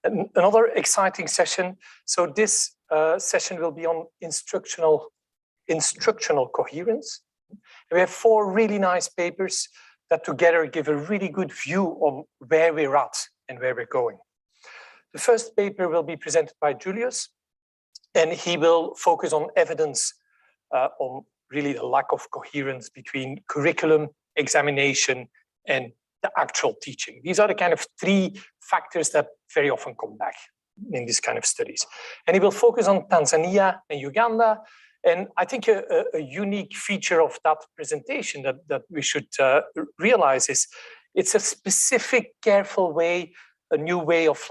Another exciting session. So this session will be on instructional coherence. We have 4 really nice papers that together give a really good view on where we're at and where we're going. The first paper will be presented by Julius, and he will focus on evidence on really the lack of coherence between curriculum, examination, and the actual teaching. These are the kind of 3 factors that very often come back in this kind of studies. And he will focus on Tanzania and Uganda. And I think a unique feature of that presentation that we should realize is it's a specific, careful way, a new way of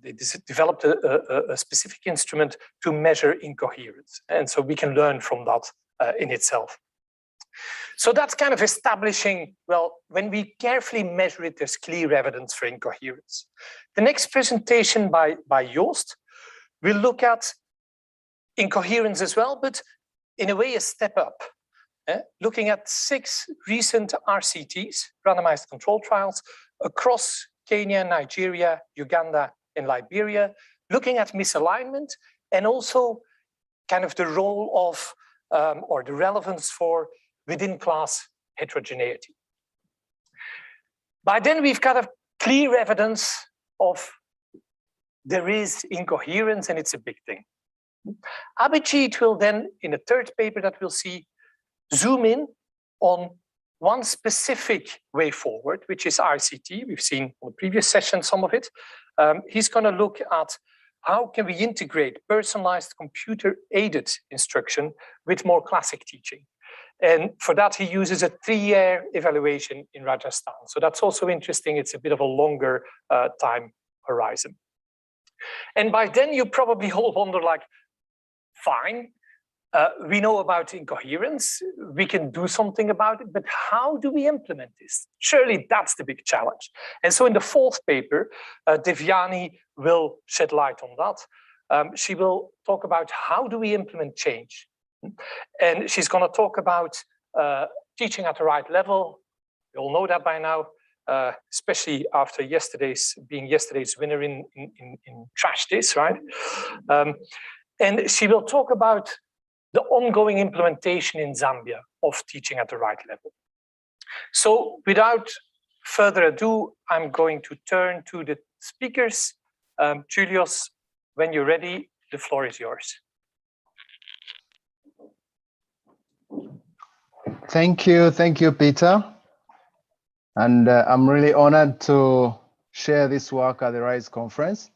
they developed a specific instrument to measure incoherence. And so we can learn from that in itself. So that's kind of establishing, well, when we carefully measure it, there's clear evidence for incoherence. The next presentation by Joost will look at incoherence as well, but in a way a step up, looking at 6 recent RCTs, randomized control trials, across Kenya, Nigeria, Uganda, and Liberia, looking at misalignment and also kind of the role of, or the relevance for within class heterogeneity. By then we've got a clear evidence of there is incoherence and it's a big thing. Abhijit will then, in a 3rd paper that we'll see, zoom in on one specific way forward, which is RCT. We've seen on the previous session some of it. He's going to look at how can we integrate personalized computer-aided instruction with more classic teaching. And for that, he uses a 3-year evaluation in Rajasthan. So that's also interesting. It's a bit of a longer time horizon. And by then, you probably all wonder, like, fine, we know about incoherence, we can do something about it, but how do we implement this? Surely that's the big challenge. And so in the 4th paper, Devyani will shed light on that. She will talk about how do we implement change. And she's going to talk about teaching at the right level. You all know that by now, especially after being yesterday's winner in Trash This, right? And she will talk about the ongoing implementation in Zambia of teaching at the right level. So without further ado, I'm going to turn to the speakers. Julius, when you're ready, the floor is yours. Thank you, Pieter. And I'm really honored to share this work at the RISE conference.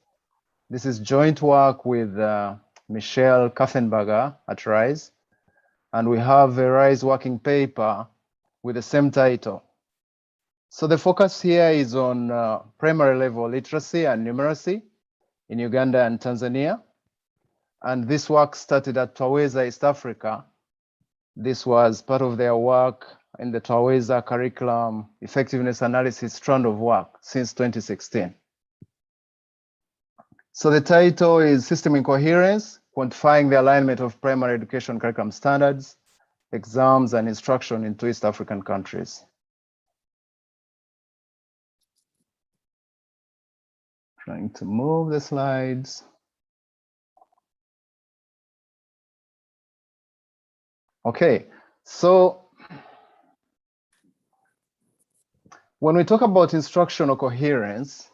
This is joint work with Michelle Kathenberger at RISE. And we have a RISE working paper with the same title. So the focus here is on primary level literacy and numeracy in Uganda and Tanzania. And this work started at Twaweza, East Africa. This was part of their work in the Twaweza curriculum effectiveness analysis strand of work since 2016. So the title is System Incoherence, Quantifying the Alignment of Primary Education Curriculum Standards, Exams and Instruction in 2 East African Countries. Trying to move the slides. Okay, so when we talk about instructional coherence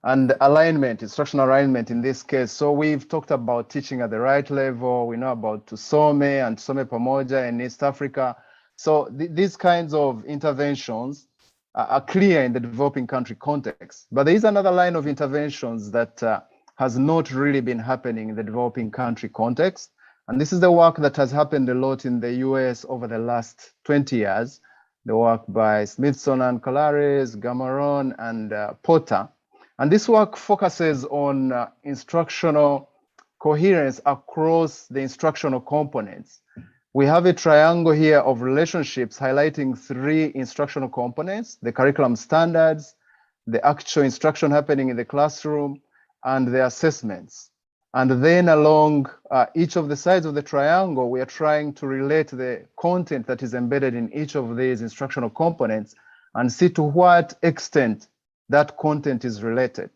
and alignment, instructional alignment in this case, so we've talked about teaching at the right level. We know about Tusome and Tusome Pamoja in East Africa. So these kinds of interventions are clear in the developing country context. But there is another line of interventions that has not really been happening in the developing country context. And this is the work that has happened a lot in the US over the last 20 years, the work by Smithson and Colares, Gamaron, and Porter. And this work focuses on instructional coherence across the instructional components. We have a triangle here of relationships highlighting 3 instructional components: the curriculum standards, the actual instruction happening in the classroom, and the assessments. And then along each of the sides of the triangle, we are trying to relate the content that is embedded in each of these instructional components and see to what extent that content is related.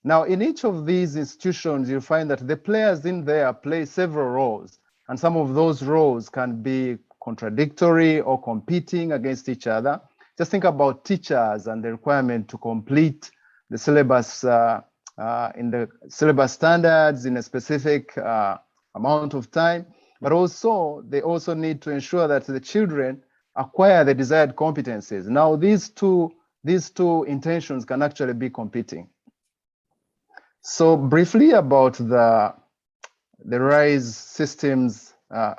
Now, in each of these institutions, you'll find that the players in there play several roles, and some of those roles can be contradictory or competing against each other. Just think about teachers and the requirement to complete the syllabus in the syllabus standards in a specific amount of time, but also they also need to ensure that the children acquire the desired competencies. Now, these two intentions can actually be competing. So briefly about the RISE systems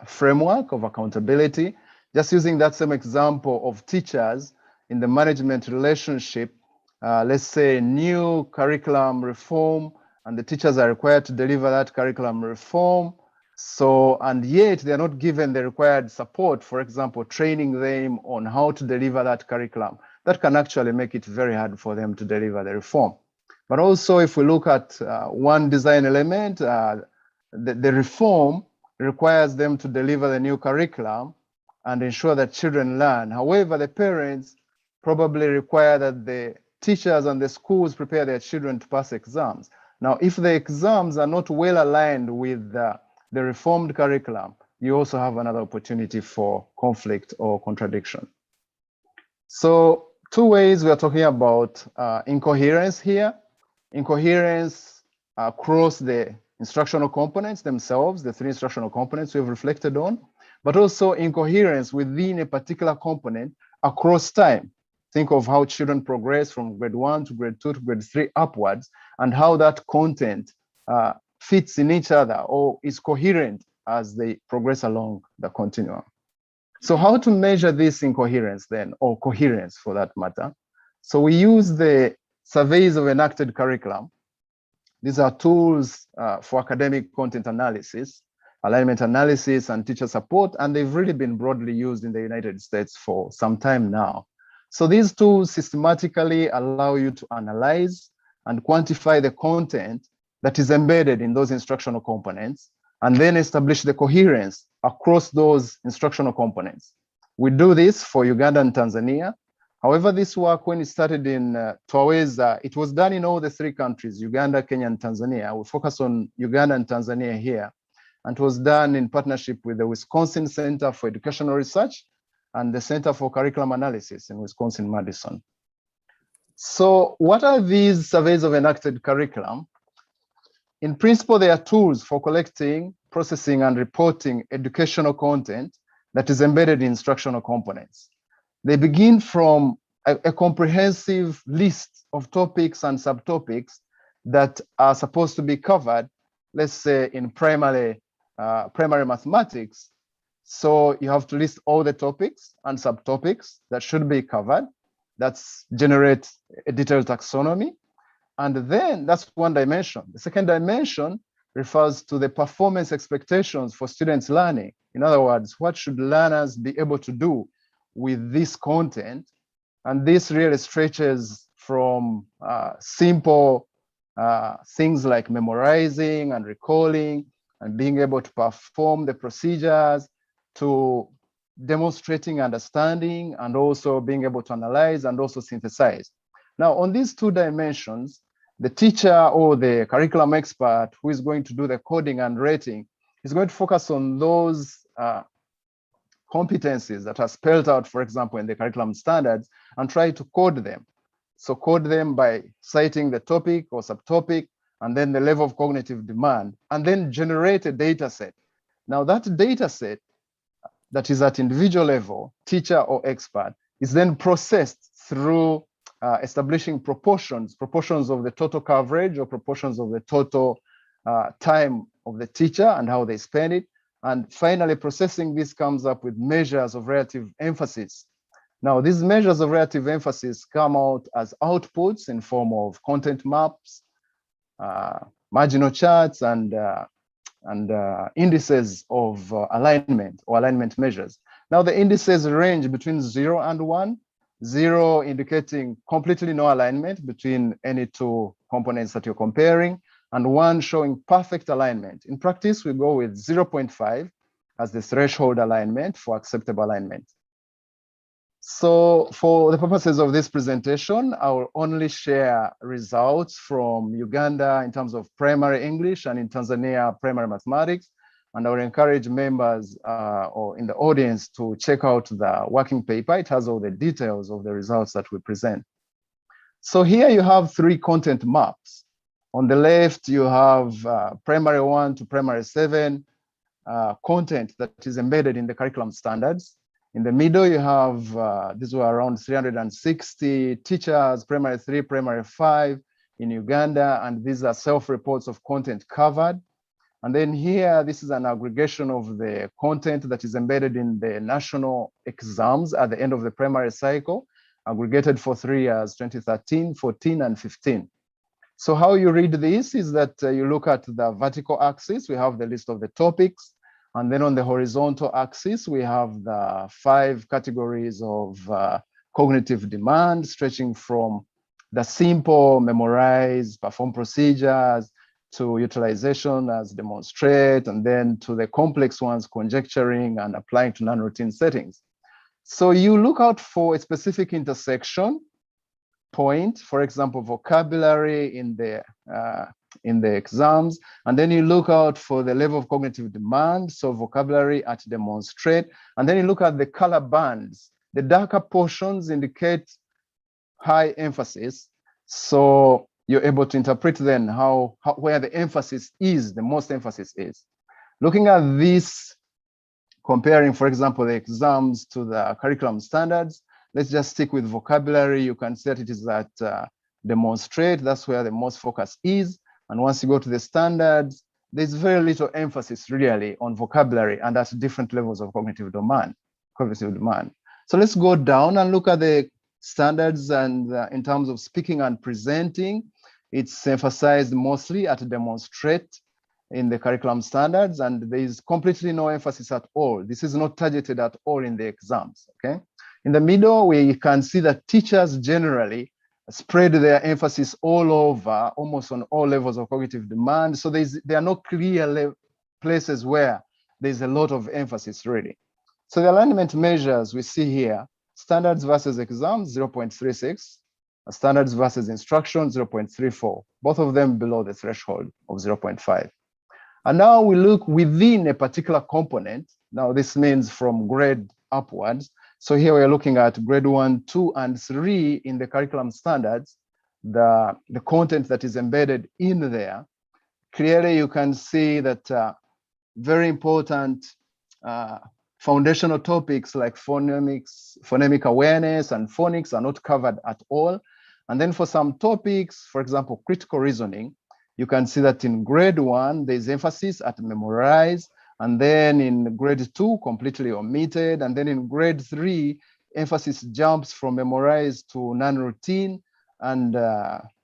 framework of accountability, just using that same example of teachers in the management relationship, let's say new curriculum reform, and the teachers are required to deliver that curriculum reform. So, and yet they're not given the required support, for example, training them on how to deliver that curriculum. That can actually make it very hard for them to deliver the reform. But also, if we look at one design element, the reform requires them to deliver the new curriculum and ensure that children learn. However, the parents probably require that the teachers and the schools prepare their children to pass exams. Now, if the exams are not well aligned with the reformed curriculum, you also have another opportunity for conflict or contradiction. So, two ways we are talking about incoherence here. Incoherence across the instructional components themselves, the three instructional components we've reflected on, but also incoherence within a particular component across time. Think of how children progress from grade 1 to grade 2 to grade 3 upwards, and how that content fits in each other or is coherent as they progress along the continuum. So how to measure this incoherence then, or coherence for that matter? So we use the surveys of enacted curriculum. These are tools for academic content analysis, alignment analysis, and teacher support, and they've really been broadly used in the United States for some time now. So these tools systematically allow you to analyze and quantify the content that is embedded in those instructional components, and then establish the coherence across those instructional components. We do this for Uganda and Tanzania. However, this work, when it started in Twaweza, it was done in all the three countries, Uganda, Kenya, and Tanzania. We focus on Uganda and Tanzania here. And it was done in partnership with the Wisconsin Center for Educational Research and the Center for Curriculum Analysis in Wisconsin-Madison. So what are these surveys of enacted curriculum? In principle, they are tools for collecting, processing, and reporting educational content that is embedded in instructional components. They begin from a comprehensive list of topics and subtopics that are supposed to be covered, let's say in primary mathematics. So you have to list all the topics and subtopics that should be covered. That's generate a detailed taxonomy. And then that's one dimension. The second dimension refers to the performance expectations for students learning. In other words, what should learners be able to do with this content? And this really stretches from simple things like memorizing and recalling and being able to perform the procedures to demonstrating understanding and also being able to analyze and also synthesize. Now, on these two dimensions, the teacher or the curriculum expert who is going to do the coding and rating is going to focus on those competencies that are spelled out, for example, in the curriculum standards, and try to code them. So code them by citing the topic or subtopic, and then the level of cognitive demand, and then generate a data set. Now that data set that is at individual level, teacher or expert, is then processed through establishing proportions of the total coverage or proportions of the total time of the teacher and how they spend it. And finally, processing this comes up with measures of relative emphasis. Now, these measures of relative emphasis come out as outputs in form of content maps, marginal charts, and indices of alignment or alignment measures. Now, the indices range between 0 and 1, 0 indicating completely no alignment between any two components that you're comparing, and 1 showing perfect alignment. In practice, we go with 0.5 as the threshold alignment for acceptable alignment. So for the purposes of this presentation, I will only share results from Uganda in terms of primary English and in Tanzania, primary mathematics. And I will encourage members or in the audience to check out the working paper. It has all the details of the results that we present. So here you have 3 content maps. On the left, you have primary 1 to primary 7 content that is embedded in the curriculum standards. In the middle, you have, these were around 360 teachers, primary 3, primary 5 in Uganda, and these are self-reports of content covered. And then here, this is an aggregation of the content that is embedded in the national exams at the end of the primary cycle, aggregated for 3 years, 2013, 14, and 15. So how you read this is that you look at the vertical axis, we have the list of the topics. And then on the horizontal axis, we have the 5 categories of cognitive demand, stretching from the simple memorize, perform procedures, to utilization as demonstrate, and then to the complex ones, conjecturing and applying to non-routine settings. So you look out for a specific intersection point, for example, vocabulary in the exams, and then you look out for the level of cognitive demand, so vocabulary at demonstrate, and then you look at the color bands. The darker portions indicate high emphasis, so you're able to interpret then where the emphasis is, the most emphasis is. Looking at this, comparing, for example, the exams to the curriculum standards, let's just stick with vocabulary. You can see that it is at demonstrate, that's where the most focus is. And once you go to the standards, there's very little emphasis really on vocabulary and at different levels of cognitive demand. So let's go down and look at the standards, and in terms of speaking and presenting, it's emphasized mostly at demonstrate in the curriculum standards, and there is completely no emphasis at all. This is not targeted at all in the exams, okay? In the middle, we can see that teachers generally spread their emphasis all over, almost on all levels of cognitive demand. So there are no clear places where there's a lot of emphasis really. So the alignment measures we see here, standards versus exams, 0.36, standards versus instruction, 0.34, both of them below the threshold of 0.5. And now we look within a particular component. Now this means from grade upwards. So here we're looking at grade 1, 2, and 3 in the curriculum standards, the content that is embedded in there. Clearly you can see that very important foundational topics like phonemic awareness and phonics are not covered at all. And then for some topics, for example, critical reasoning, you can see that in grade 1, there's emphasis at memorize, and then in grade 2, completely omitted, and then in grade 3, emphasis jumps from memorize to non-routine. And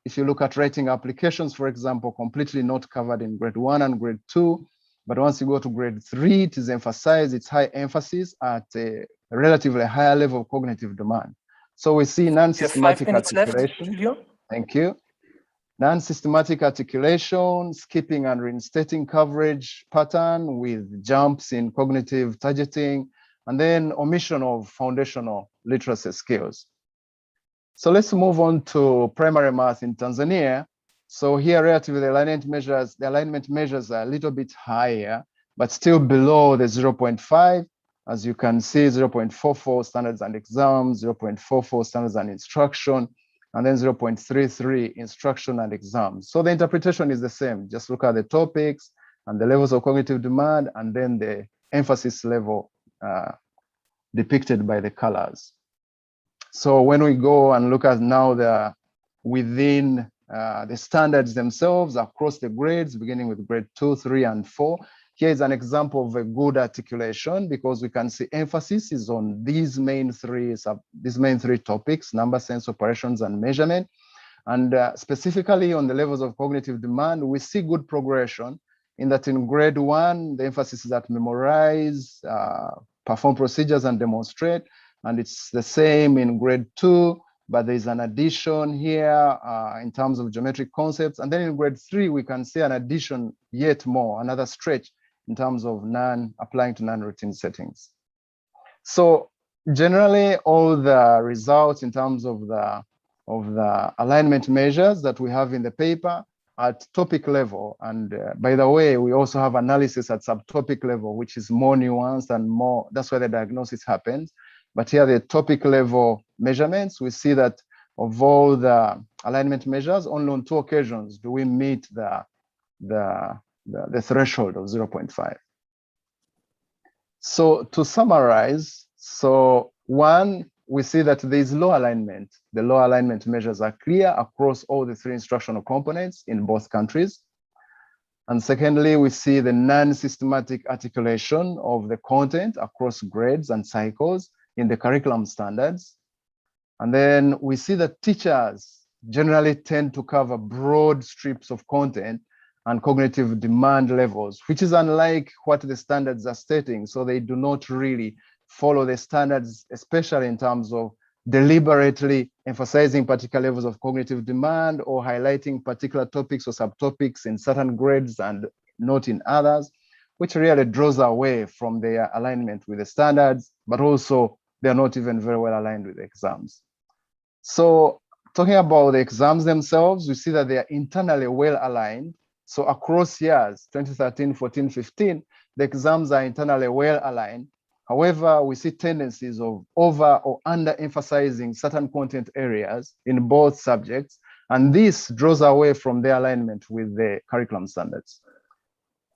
if you look at writing applications, for example, completely not covered in grade 1 and grade 2. But once you go to grade 3, it is emphasized, it's high emphasis at a relatively higher level of cognitive demand. So we see non-systematic articulation. Left, thank you. Non-systematic articulation, skipping and reinstating coverage pattern with jumps in cognitive targeting, and then omission of foundational literacy skills. So let's move on to primary math in Tanzania. So here, relatively, the alignment measures are a little bit higher, but still below the 0.5. As you can see, 0.44 standards and exams, 0.44 standards and instruction, and then 0.33 instruction and exams. So the interpretation is the same. Just look at the topics and the levels of cognitive demand, and then the emphasis level depicted by the colors. So when we go and look at now within the standards themselves across the grades, beginning with grade 2, 3, and 4, here is an example of a good articulation, because we can see emphasis is on these main three topics: number, sense, operations, and measurement. And specifically on the levels of cognitive demand, we see good progression in that in grade 1, the emphasis is at memorize, perform procedures, and demonstrate. And it's the same in grade 2, but there's an addition here in terms of geometric concepts. And then in grade 3, we can see an addition yet more, another stretch in terms of applying to non-routine settings. So generally, all the results in terms of the alignment measures that we have in the paper at topic level. And by the way, we also have analysis at subtopic level, which is more nuanced and more, that's where the diagnosis happens. But here, the topic level measurements, we see that of all the alignment measures, only on 2 occasions do we meet the threshold of 0.5. So to summarize, so one, we see that there is low alignment. The low alignment measures are clear across all the 3 instructional components in both countries. And secondly, we see the non-systematic articulation of the content across grades and cycles in the curriculum standards. And then we see that teachers generally tend to cover broad strips of content and cognitive demand levels, which is unlike what the standards are stating. So they do not really follow the standards, especially in terms of deliberately emphasizing particular levels of cognitive demand or highlighting particular topics or subtopics in certain grades and not in others, which really draws away from their alignment with the standards, but also they're not even very well aligned with the exams. So talking about the exams themselves, we see that they are internally well aligned. So across years, 2013, 14, 15, the exams are internally well aligned. However, we see tendencies of over or under emphasizing certain content areas in both subjects, and this draws away from their alignment with the curriculum standards.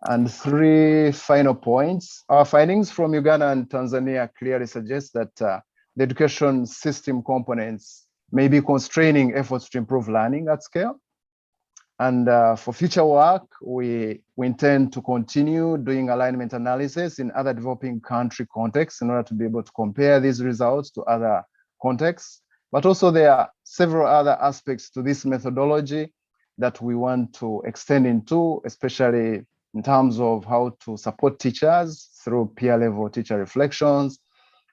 And 3 final points. Our findings from Uganda and Tanzania clearly suggest that the education system components may be constraining efforts to improve learning at scale. And for future work, we intend to continue doing alignment analysis in other developing country contexts in order to be able to compare these results to other contexts. But also there are several other aspects to this methodology that we want to extend into, especially in terms of how to support teachers through peer level teacher reflections,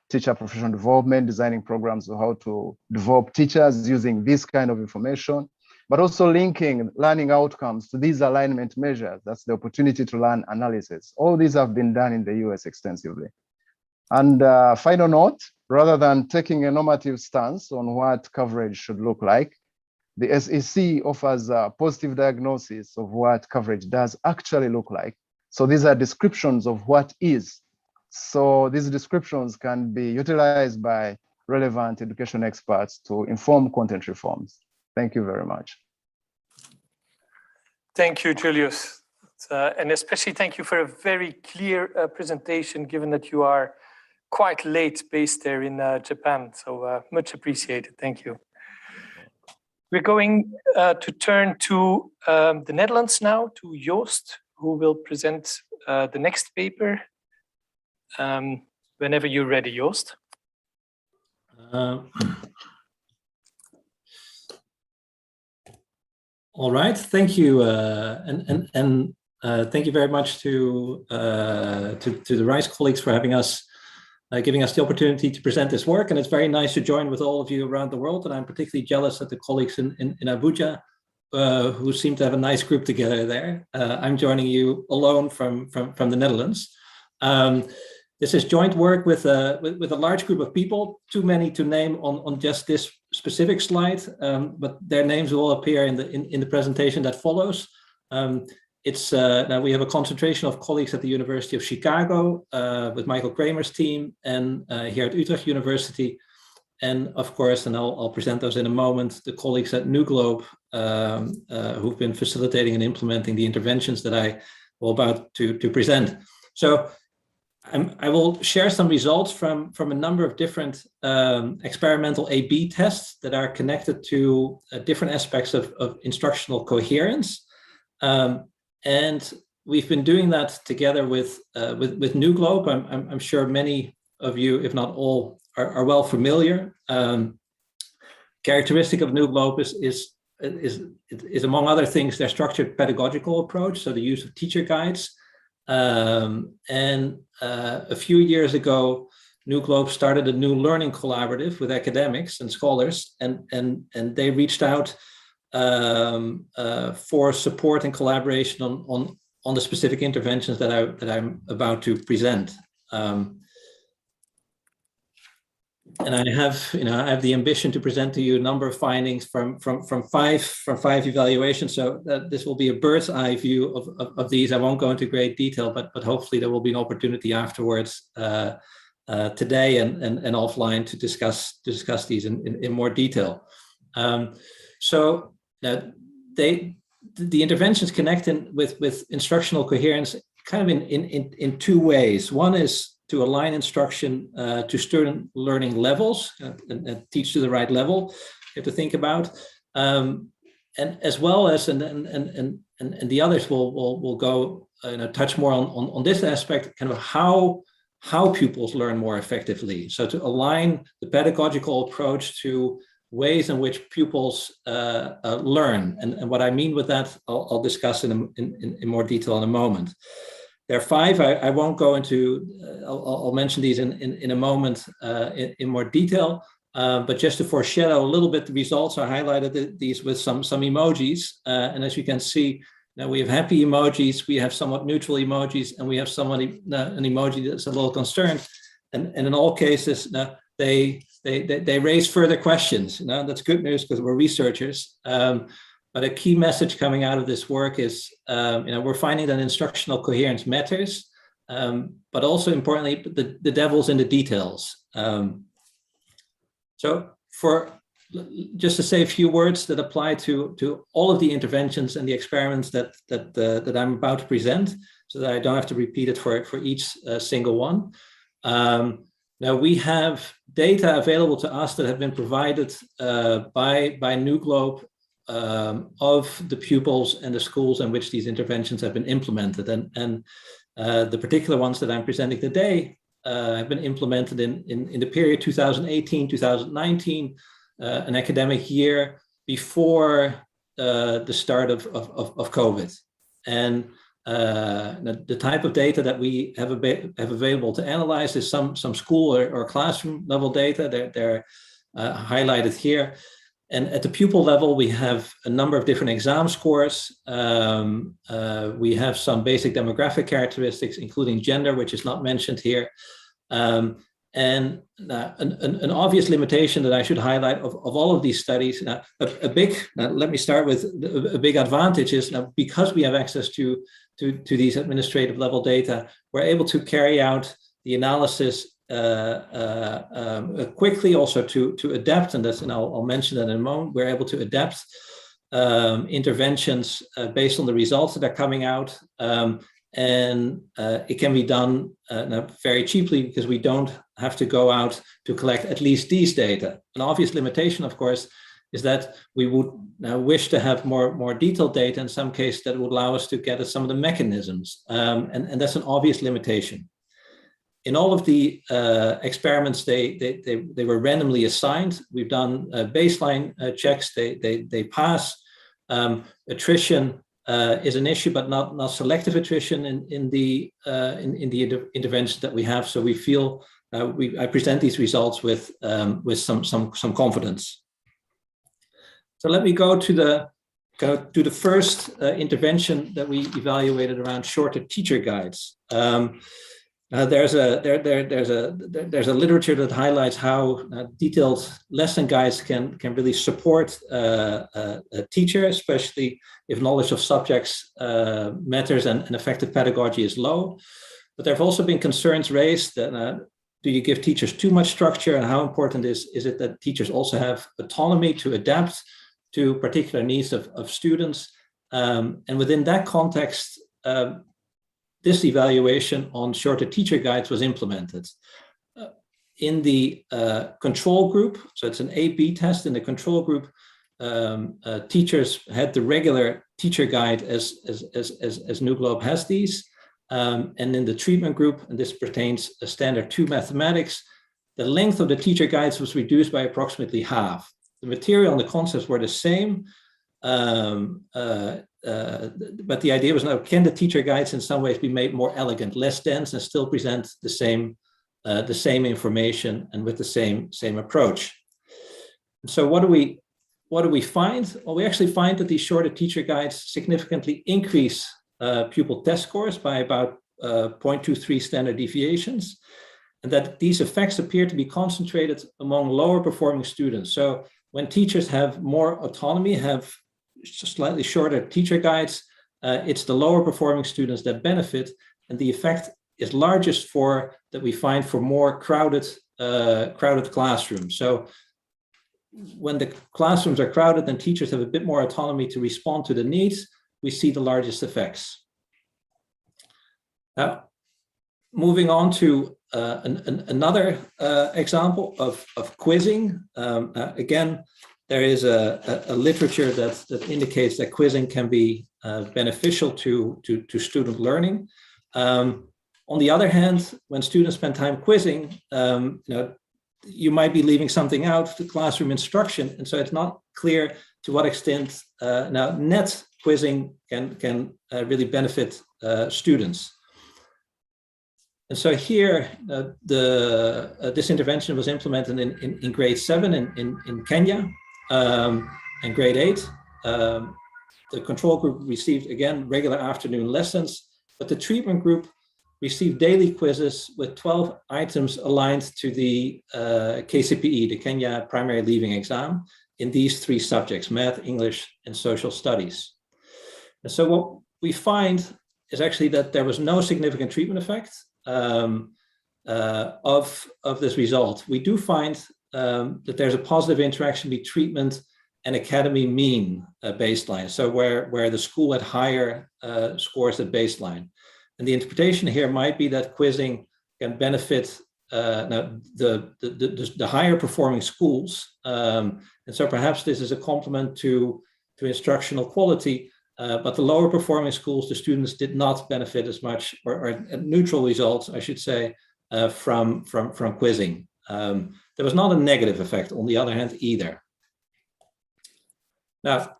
teacher professional development, designing programs of how to develop teachers using this kind of information, but also linking learning outcomes to these alignment measures. That's the opportunity to learn analysis. All these have been done in the US extensively. And final note, rather than taking a normative stance on what coverage should look like, the SEC offers a positive diagnosis of what coverage does actually look like. So these are descriptions of what is. So these descriptions can be utilized by relevant education experts to inform content reforms. Thank you very much. Thank you, Julius. And especially thank you for a very clear presentation, given that you are quite late based there in Japan. So much appreciated. Thank you. We're going to turn to the Netherlands now, to Joost, who will present the next paper. Whenever you're ready, Joost. All right, thank you, and thank you very much to the RISE colleagues for having us, giving us the opportunity to present this work. And it's very nice to join with all of you around the world. And I'm particularly jealous of the colleagues in Abuja, who seem to have a nice group together there. I'm joining you alone from the Netherlands. This is joint work with a large group of people, too many to name on just this specific slide, but their names will appear in the presentation that follows. Now we have a concentration of colleagues at the University of Chicago with Michael Kramer's team, and here at Utrecht University, and of course, and I'll present those in a moment, the colleagues at New Globe who've been facilitating and implementing the interventions that I will about to present. So I will share some results from a number of different experimental A/B tests that are connected to different aspects of instructional coherence. And we've been doing that together with New Globe. I'm sure many of you, if not all, are well familiar. Characteristic of New Globe is among other things their structured pedagogical approach, so the use of teacher guides. And a few years ago, New Globe started a new learning collaborative with academics and scholars, and they reached out for support and collaboration on the specific interventions that I'm about to present. And I have the ambition to present to you a number of findings from five evaluations. So this will be a bird's eye view of these. I won't go into great detail, but hopefully there will be an opportunity afterwards today and offline to discuss these in more detail. So the interventions connect with instructional coherence kind of in two ways. One is to align instruction to student learning levels and teach to the right level. You have to think about, and as well as and the others will go touch more on this aspect, kind of how pupils learn more effectively. So to align the pedagogical approach to ways in which pupils learn, and what I mean with that, I'll discuss in more detail in a moment. There are five. I won't go into. I'll mention these in a moment in more detail. But just to foreshadow a little bit the results, I highlighted these with some emojis. And as you can see, now we have happy emojis, we have somewhat neutral emojis, and we have an emoji that's a little concerned. And in all cases, they raise further questions. That's good news because we're researchers. But a key message coming out of this work is, we're finding that instructional coherence matters, but also importantly, the devil's in the details. So just to say a few words that apply to all of the interventions and the experiments that I'm about to present, so that I don't have to repeat it for each single one. Now we have data available to us that have been provided by New Globe of the pupils and the schools in which these interventions have been implemented. And the particular ones that I'm presenting today have been implemented in the period 2018-2019, an academic year before the start of COVID. And the type of data that we have available to analyze is some school or classroom level data. They're highlighted here. And at the pupil level, we have a number of different exam scores. We have some basic demographic characteristics, including gender, which is not mentioned here. And an obvious limitation that I should highlight of all of these studies, let me start with a big advantage is now because we have access to these administrative level data, we're able to carry out the analysis quickly, also to adapt, and I'll mention that in a moment. We're able to adapt interventions based on the results that are coming out, and it can be done very cheaply because we don't have to go out to collect at least these data. An obvious limitation, of course, is that we would now wish to have more detailed data in some cases that would allow us to get at some of the mechanisms, and that's an obvious limitation. In all of the experiments, they were randomly assigned. We've done baseline checks. They pass. Attrition is an issue, but not selective attrition in the interventions that we have. So we feel I present these results with some confidence. So let me go to the first intervention that we evaluated around shorter teacher guides. There's a literature that highlights how detailed lesson guides can really support a teacher, especially if knowledge of subjects matters and effective pedagogy is low. But there have also been concerns raised that do you give teachers too much structure, and how important is it that teachers also have autonomy to adapt to particular needs of students? And within that context, this evaluation on shorter teacher guides was implemented. In the control group, so it's an A/B test. In the control group, teachers had the regular teacher guide as New Globe has these. And in the treatment group, and this pertains to standard 2 mathematics, the length of the teacher guides was reduced by approximately half. The material and the concepts were the same, but the idea was now, can the teacher guides in some ways be made more elegant, less dense, and still present the same information and with the same approach? So what do we find? Well, we actually find that these shorter teacher guides significantly increase pupil test scores by about 0.23 standard deviations. and that these effects appear to be concentrated among lower performing students. So when teachers have more autonomy, have slightly shorter teacher guides, it's the lower performing students that benefit, and the effect is largest that we find for more crowded classrooms. So when the classrooms are crowded and teachers have a bit more autonomy to respond to the needs, we see the largest effects. Now, moving on to another example of quizzing. Again, there is a literature that indicates that quizzing can be beneficial to student learning. On the other hand, when students spend time quizzing, you might be leaving something out, the classroom instruction, and so it's not clear to what extent now net quizzing can really benefit students. And so here, this intervention was implemented in grade 7 in Kenya, and grade 8. The control group received, again, regular afternoon lessons, but the treatment group received daily quizzes with 12 items aligned to the KCPE, the Kenya Primary Leaving Exam, in these 3 subjects, math, English, and social studies. And so what we find is actually that there was no significant treatment effect of this result. We do find that there's a positive interaction between treatment and academy mean baseline, so where the school had higher scores at baseline. And the interpretation here might be that quizzing can benefit now the higher performing schools. And so perhaps this is a complement to instructional quality, but the lower performing schools, the students did not benefit as much, or neutral results, I should say, from quizzing. There was not a negative effect, on the other hand, either. Now,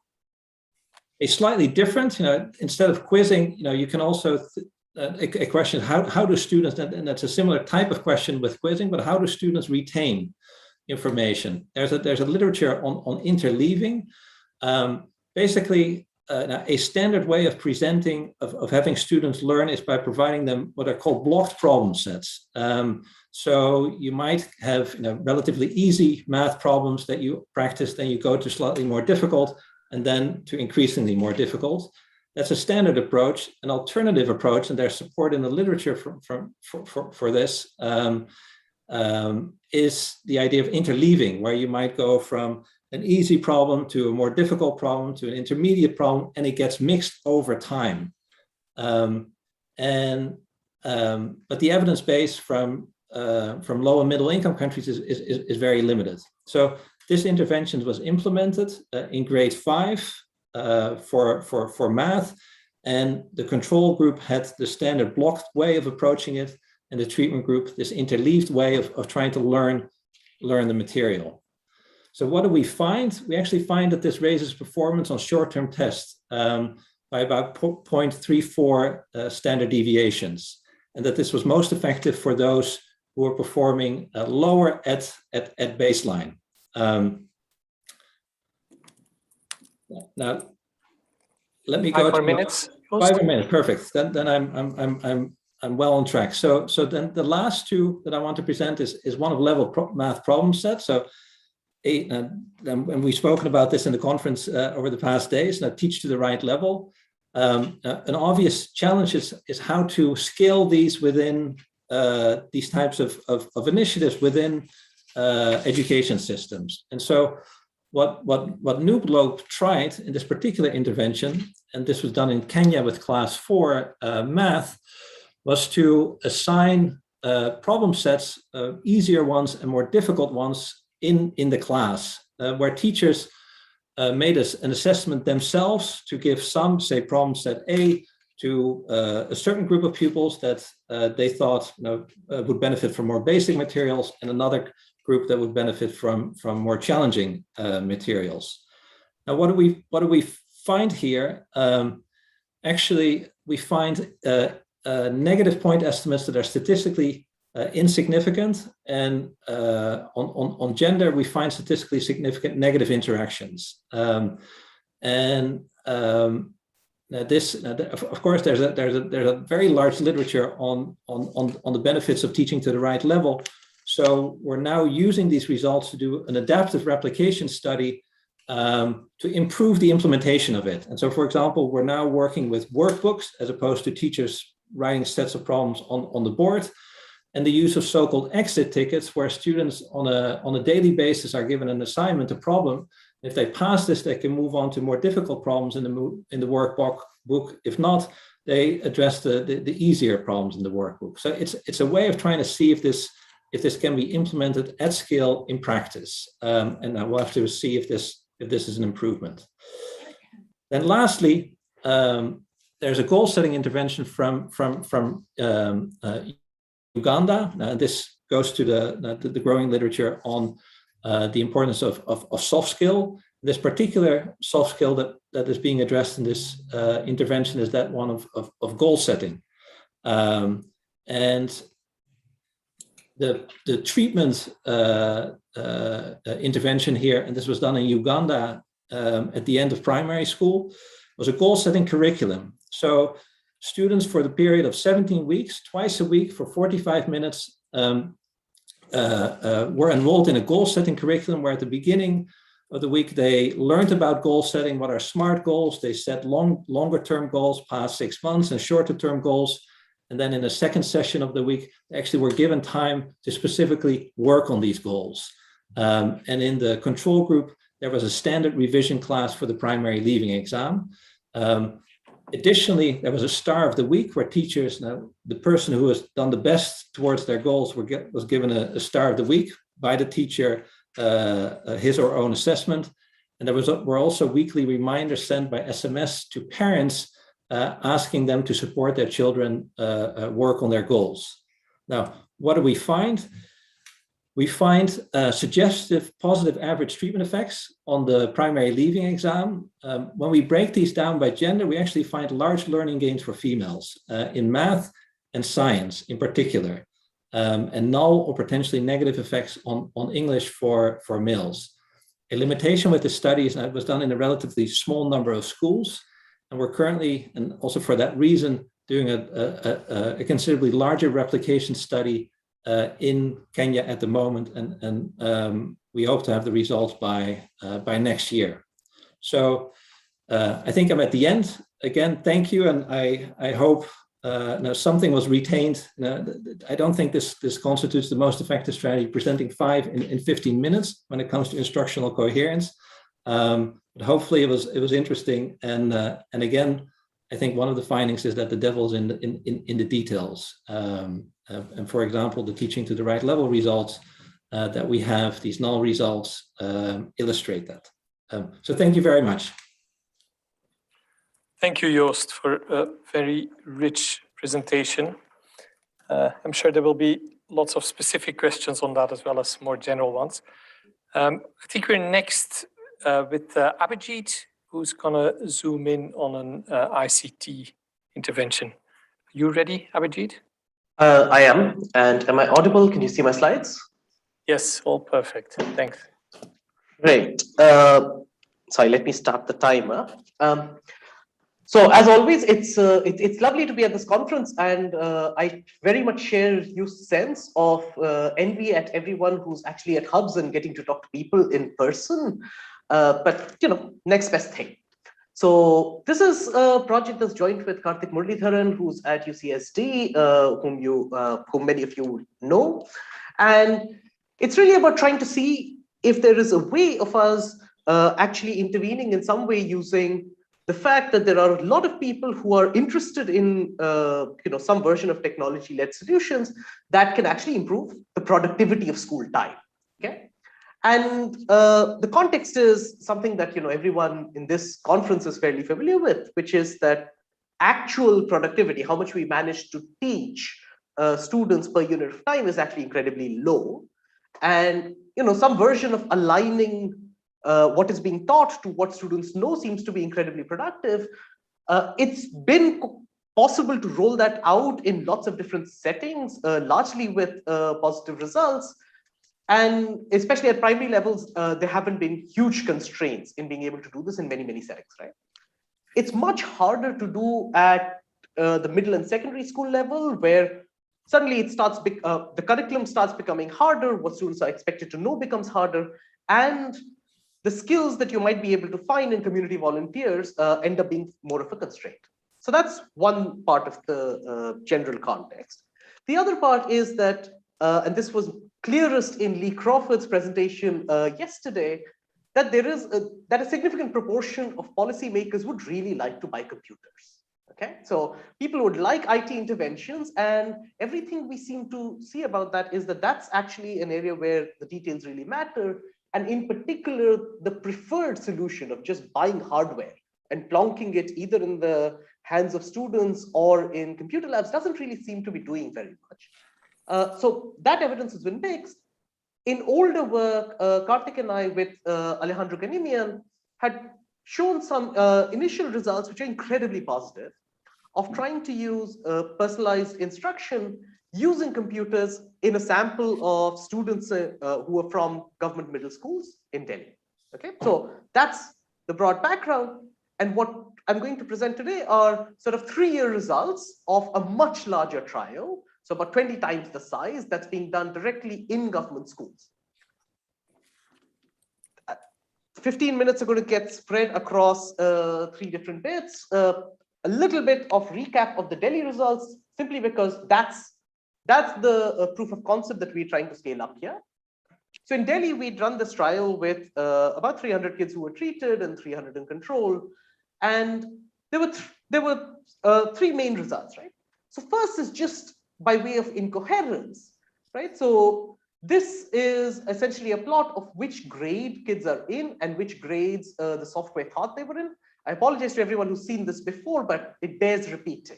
a slightly different, instead of quizzing, you can also a question: how do students, and that's a similar type of question with quizzing, but how do students retain information? There's a literature on interleaving. Basically, a standard way of presenting, of having students learn, is by providing them what are called blocked problem sets. So you might have relatively easy math problems that you practice, then you go to slightly more difficult, and then to increasingly more difficult. That's a standard approach. An alternative approach, and there's support in the literature for this, is the idea of interleaving, where you might go from an easy problem to a more difficult problem to an intermediate problem, and it gets mixed over time. But the evidence base from low and middle income countries is very limited. So this intervention was implemented in grade 5 for math, and the control group had the standard blocked way of approaching it, and the treatment group this interleaved way of trying to learn the material. So what do we find? We actually find that this raises performance on short-term tests by about 0.34 standard deviations, and that this was most effective for those who are performing lower at baseline. Now, let me go 5 more to minutes. 5 more minutes. Perfect. Then I'm well on track. So then the last 2 that I want to present is one of level math problem set. So, and we've spoken about this in the conference over the past days. Now, teach to the right level. An obvious challenge is how to scale these within these types of initiatives within education systems. And so what Nublo tried in this particular intervention, and this was done in Kenya with class 4 math, was to assign problem sets, easier ones and more difficult ones in the class, where teachers made an assessment themselves to give some, say, problem set A to a certain group of pupils that they thought would benefit from more basic materials, and another group that would benefit from more challenging materials. Now, what do we find here? Actually, we find negative point estimates that are statistically insignificant, and on gender, we find statistically significant negative interactions. of course, there's a very large literature on the benefits of teaching to the right level. So we're now using these results to do an adaptive replication study to improve the implementation of it. And so, for example, we're now working with workbooks as opposed to teachers writing sets of problems on the board, and the use of so-called exit tickets, where students on a daily basis are given an assignment, a problem. If they pass this, they can move on to more difficult problems in the workbook. If not, they address the easier problems in the workbook. So it's a way of trying to see if this can be implemented at scale in practice, and we'll have to see if this is an improvement. Then lastly, there's a goal-setting intervention from Uganda. This goes to the growing literature on the importance of soft skill. This particular soft skill that is being addressed in this intervention is that one of goal setting. And the treatment intervention here, and this was done in Uganda at the end of primary school, was a goal setting curriculum. So students for the period of 17 weeks, twice a week for 45 minutes, were enrolled in a goal setting curriculum where at the beginning of the week they learned about goal setting, what are SMART goals. They set longer term goals past 6 months and shorter term goals. And then in the second session of the week, they actually were given time to specifically work on these goals. And in the control group, there was a standard revision class for the primary leaving exam. Additionally, there was a star of the week where teachers, now the person who has done the best towards their goals was given a star of the week by the teacher, his or her own assessment. And there were also weekly reminders sent by SMS to parents asking them to support their children work on their goals. Now, what do we find? We find suggestive positive average treatment effects on the primary leaving exam. When we break these down by gender, we actually find large learning gains for females in math and science in particular, and null or potentially negative effects on English for males. A limitation with the study is that it was done in a relatively small number of schools, and we're currently, and also for that reason, doing a considerably larger replication study in Kenya at the moment, and we hope to have the results by next year. So I think I'm at the end. Again, thank you, and I hope now something was retained. I don't think this constitutes the most effective strategy, presenting 5 in 15 minutes when it comes to instructional coherence. But hopefully it was interesting, and again, I think one of the findings is that the devil's in the details. And for example, the teaching to the right level results that we have, these null results, illustrate that. So thank you very much. Thank you, Joost, for a very rich presentation. I'm sure there will be lots of specific questions on that as well as more general ones. I think we're next with Abhijit, who's gonna zoom in on an ICT intervention. You ready, Abhijit? I am, and am I audible? Can you see my slides? Yes, all perfect, thanks. Great. Sorry, let me start the timer. So as always, it's lovely to be at this conference, and I very much share your sense of envy at everyone who's actually at hubs and getting to talk to people in person. But you know, next best thing. So this is a project that's joined with Karthik Muralidharan, who's at UCSD, whom many of you know, and it's really about trying to see if there is a way of us actually intervening in some way using the fact that there are a lot of people who are interested in some version of technology-led solutions that can actually improve the productivity of school time. Okay. And the context is something that everyone in this conference is fairly familiar with, which is that actual productivity, how much we manage to teach students per unit of time, is actually incredibly low. And some version of aligning what is being taught to what students know seems to be incredibly productive. It's been possible to roll that out in lots of different settings, largely with positive results. And especially at primary levels, there haven't been huge constraints in being able to do this in many, many settings, right? It's much harder to do at the middle and secondary school level, where suddenly it starts, the curriculum starts becoming harder, what students are expected to know becomes harder, and the skills that you might be able to find in community volunteers end up being more of a constraint. So that's one part of the general context. The other part is that, and this was clearest in Lee Crawford's presentation yesterday, that that a significant proportion of policymakers would really like to buy computers. Okay, so people would like IT interventions, and everything we seem to see about that is that that's actually an area where the details really matter. And in particular, the preferred solution of just buying hardware and plonking it either in the hands of students or in computer labs doesn't really seem to be doing very much. So that evidence has been mixed. In older work, Karthik and I with Alejandro Ganimian had shown some initial results which are incredibly positive of trying to use personalized instruction using computers in a sample of students who are from government middle schools in Delhi. Okay, so that's the broad background. And what I'm going to present today are sort of 3-year results of a much larger trial. So about 20 times the size, that's being done directly in government schools. 15 minutes are going to get spread across 3 different bits. A little bit of recap of the Delhi results, simply because that's the proof of concept that we're trying to scale up here. So in Delhi, we'd run this trial with about 300 kids who were treated and 300 in control. And there were 3 main results, right? So first is just by way of incoherence, right? So this is essentially a plot of which grade kids are in and which grades the software thought they were in. I apologize to everyone who's seen this before, but it bears repeating.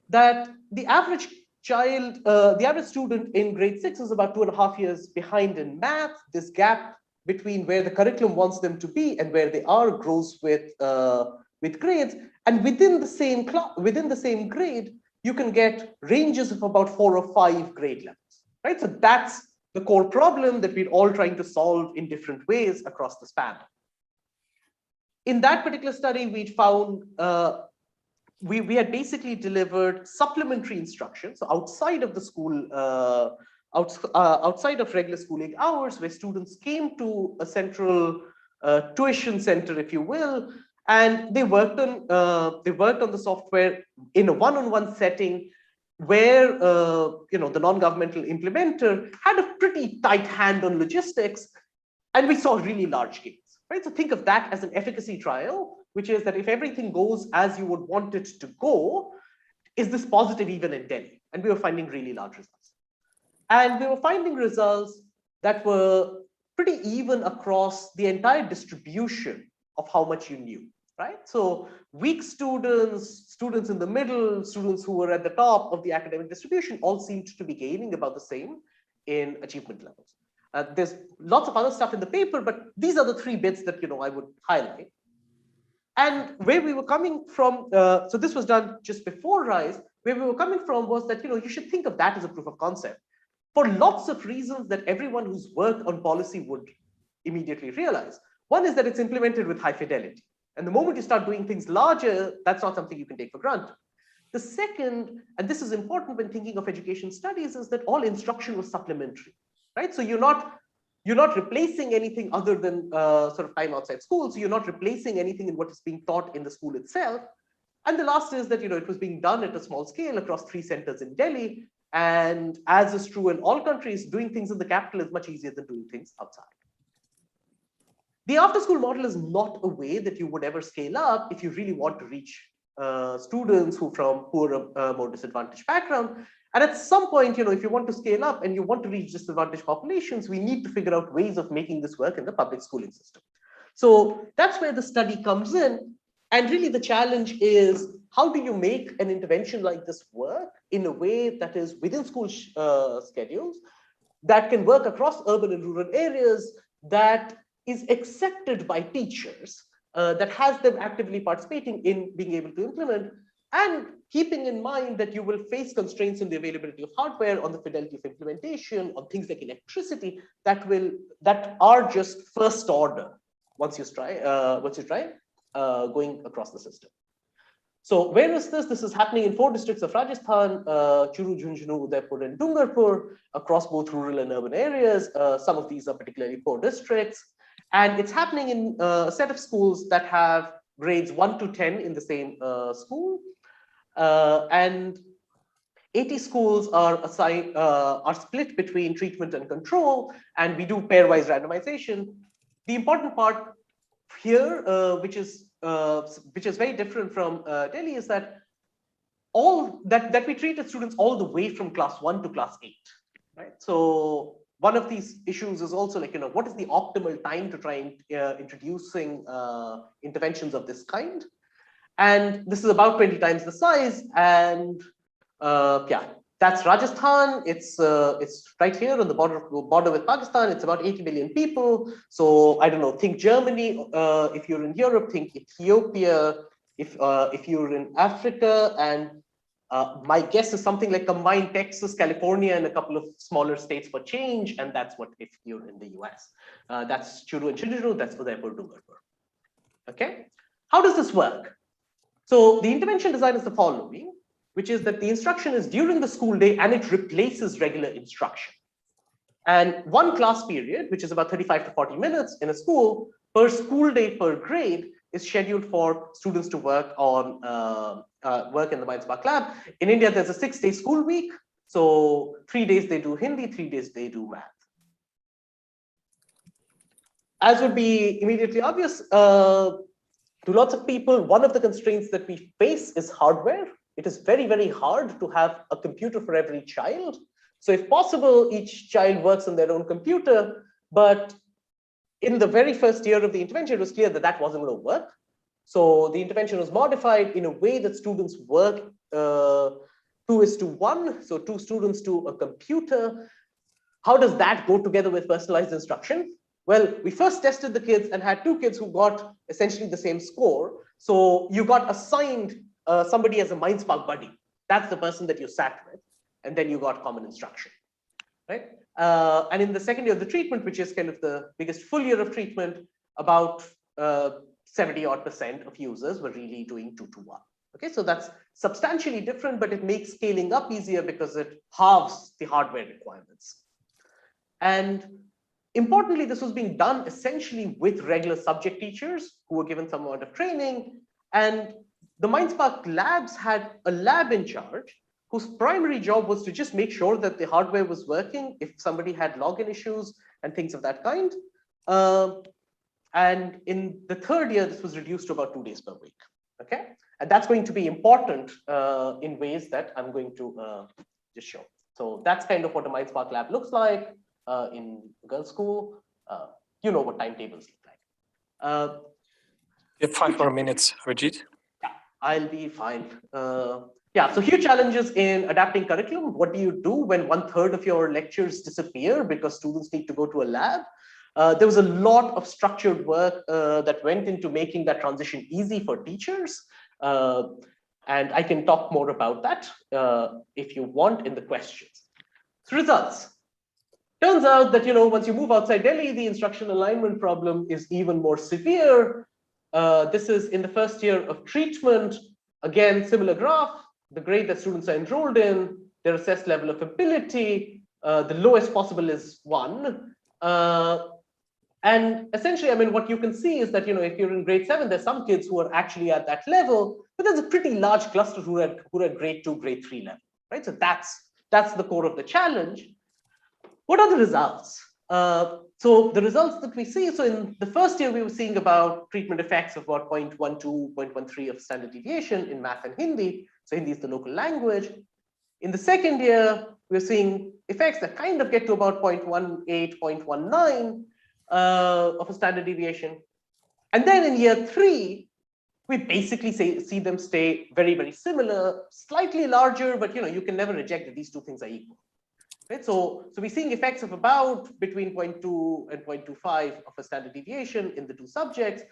That the average child, the average student in grade 6 is about 2.5 years behind in math. This gap between where the curriculum wants them to be and where they are grows with grades. And within the same grade, you can get ranges of about 4 or 5 grade levels, right? So that's the core problem that we're all trying to solve in different ways across the span. In that particular study, we found we had basically delivered supplementary instruction, so outside of the school, outside of regular schooling hours, where students came to a central tuition center, if you will, and they worked on the software in a one-on-one setting, where the non-governmental implementer had a pretty tight hand on logistics, and we saw really large gains. Right? So think of that as an efficacy trial, which is that if everything goes as you would want it to go, is this positive even in Delhi? And we were finding really large results. And we were finding results that were pretty even across the entire distribution of how much you knew, right? So weak students, students in the middle, students who were at the top of the academic distribution all seemed to be gaining about the same in achievement levels. There's lots of other stuff in the paper, but these are the 3 bits that I would highlight. And where we were coming from, so this was done just before RISE, where we were coming from was that you should think of that as a proof of concept for lots of reasons that everyone who's worked on policy would immediately realize. One is that it's implemented with high fidelity. And the moment you start doing things larger, that's not something you can take for granted. The second, and this is important when thinking of education studies, is that all instruction was supplementary. Right, so you're not replacing anything other than sort of time outside school. So you're not replacing anything in what is being taught in the school itself. And the last is that it was being done at a small scale across 3 centers in Delhi. And as is true in all countries, doing things in the capital is much easier than doing things outside. The after-school model is not a way that you would ever scale up if you really want to reach students who from poorer, more disadvantaged background. And at some point, if you want to scale up and you want to reach disadvantaged populations, we need to figure out ways of making this work in the public schooling system. So that's where the study comes in. And really the challenge is, how do you make an intervention like this work in a way that is within school schedules, that can work across urban and rural areas, that is accepted by teachers, that has them actively participating in being able to implement, and keeping in mind that you will face constraints in the availability of hardware, on the fidelity of implementation, on things like electricity that are just first order once you try. going across the system. So where is this? This is happening in 4 districts of Rajasthan, Churu, Jhunjhunu, Udaipur, and Dungarpur, across both rural and urban areas. Some of these are particularly poor districts. And it's happening in a set of schools that have grades 1 to 10 in the same school. And 80 schools are split between treatment and control, and we do pairwise randomization. The important part here, which is very different from Delhi, is that that we treated students all the way from class 1 to class 8, right? So one of these issues is also like, what is the optimal time to try introducing interventions of this kind? And this is about 20 times the size. And yeah, that's Rajasthan. It's right here on the border with Pakistan. It's about 80 million people. So I don't know, think Germany. If you're in Europe, think Ethiopia. If you're in Africa, and my guess is something like combined Texas, California, and a couple of smaller states for change. And that's what if you're in the US. That's Churu and Chinjuru. That's Udaipur, Dungarpur. Okay, how does this work? So the intervention design is the following, which is that the instruction is during the school day and it replaces regular instruction. And one class period, which is about 35 to 40 minutes in a school, per school day per grade, is scheduled for students to work on work in the MindSpark lab. In India, there's a 6-day school week. So 3 days they do Hindi, 3 days they do math. As would be immediately obvious, to lots of people, one of the constraints that we face is hardware. It is very, very hard to have a computer for every child. So if possible, each child works on their own computer. But in the very first year of the intervention, it was clear that that wasn't going to work. So the intervention was modified in a way that students work 2:1. So 2 students to a computer. How does that go together with personalized instruction? Well, we first tested the kids and had 2 kids who got essentially the same score. So you got assigned somebody as a MindSpark buddy. That's the person that you sat with. And then you got common instruction, right? And in the second year of the treatment, which is kind of the biggest full year of treatment, about 70% of users were really doing 2:1. Okay, so that's substantially different, but it makes scaling up easier because it halves the hardware requirements. And importantly, this was being done essentially with regular subject teachers who were given some amount of training. And the MindSpark labs had a lab in charge whose primary job was to just make sure that the hardware was working if somebody had login issues and things of that kind. And in the third year, this was reduced to about 2 days per week. Okay, and that's going to be important in ways that I'm going to just show. So that's kind of what a MindSpark lab looks like in girls' school. You know what timetables look like. You have 5 more minutes, Rajit. Yeah, I'll be fine. Yeah, so huge challenges in adapting curriculum. What do you do when 1/3 of your lectures disappear because students need to go to a lab? There was a lot of structured work that went into making that transition easy for teachers. And I can talk more about that if you want in the questions. So results. Turns out that, once you move outside Delhi, the instruction alignment problem is even more severe. This is in the first year of treatment. Again, similar graph, the grade that students are enrolled in, their assessed level of ability, the lowest possible is 1. And essentially, I mean, what you can see is that, if you're in grade 7, there's some kids who are actually at that level, but there's a pretty large cluster who are at grade 2, grade 3 level, right? So that's the core of the challenge. What are the results? So the results that we see, so in the first year, we were seeing about treatment effects of about 0.12, 0.13 of standard deviation in math and Hindi. So Hindi is the local language. In the second year, we're seeing effects that kind of get to about 0.18, 0.19 of a standard deviation. And then in year 3, we basically see them stay very, very similar, slightly larger, but you can never reject that these two things are equal. Right? So we're seeing effects of about between 0.2 and 0.25 of a standard deviation in the 2 subjects.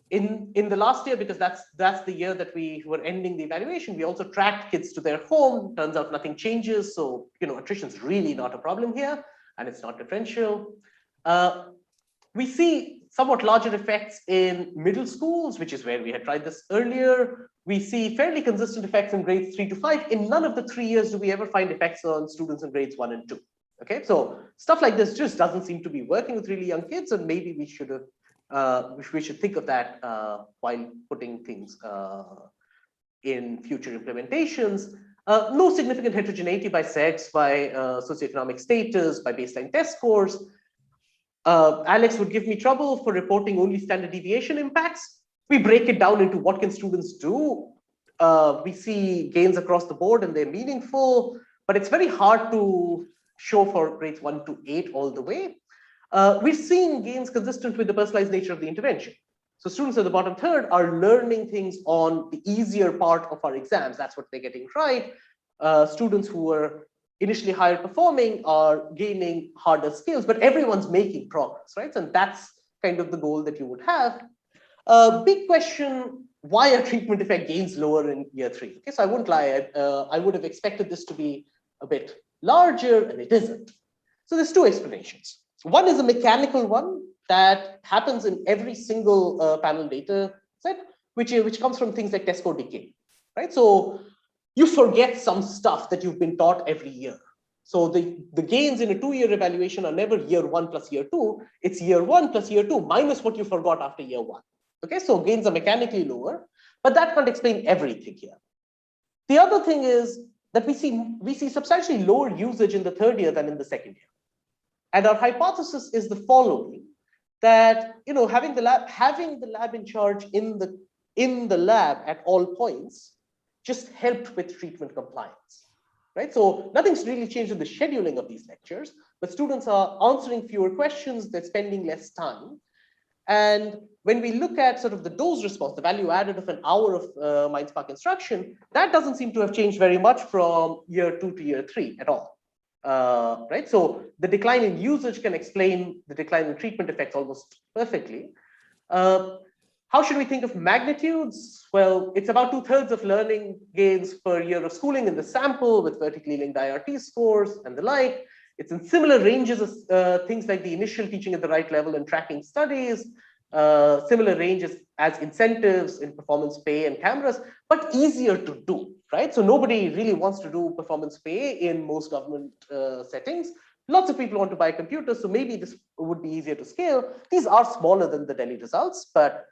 In the last year, because that's the year that we were ending the evaluation, we also tracked kids to their home. Turns out nothing changes. So, attrition is really not a problem here, and it's not differential. We see somewhat larger effects in middle schools, which is where we had tried this earlier. We see fairly consistent effects in grades 3 to 5. In none of the 3 years do we ever find effects on students in grades 1 and 2. Okay, so stuff like this just doesn't seem to be working with really young kids, and maybe we should think of that while putting things in future implementations. No significant heterogeneity by sex, by socioeconomic status, by baseline test scores. Alex would give me trouble for reporting only standard deviation impacts. We break it down into what can students do. We see gains across the board and they're meaningful, but it's very hard to show for grades 1 to 8 all the way. We're seeing gains consistent with the personalized nature of the intervention. So students at the bottom third are learning things on the easier part of our exams. That's what they're getting right. Students who were initially higher performing are gaining harder skills, but everyone's making progress, right? And that's kind of the goal that you would have. Big question, why are treatment effect gains lower in year 3? Okay, so I won't lie, I would have expected this to be a bit larger, and it isn't. So there's 2 explanations. One is a mechanical one that happens in every single panel data set, which comes from things like test score decay, right? So you forget some stuff that you've been taught every year. So the gains in a 2-year evaluation are never year 1 plus year 2. It's year 1 plus year 2 minus what you forgot after year 1. Okay, so gains are mechanically lower, but that can't explain everything here. The other thing is that we see substantially lower usage in the 3rd year than in the 2nd year. And our hypothesis is the following, that having the lab in charge in the lab at all points just helped with treatment compliance, right? So nothing's really changed in the scheduling of these lectures, but students are answering fewer questions, they're spending less time. And when we look at sort of the dose response, the value added of an hour of MindSpark instruction, that doesn't seem to have changed very much from year 2 to year 3 at all, right? So the decline in usage can explain the decline in treatment effects almost perfectly. How should we think of magnitudes? Well, it's about 2/3 of learning gains per year of schooling in the sample with vertically linked IRT scores and the like. It's in similar ranges as things like the initial teaching at the right level and tracking studies, similar ranges as incentives in performance pay and cameras, but easier to do, right? So nobody really wants to do performance pay in most government settings. Lots of people want to buy computers, so maybe this would be easier to scale. These are smaller than the Delhi results, but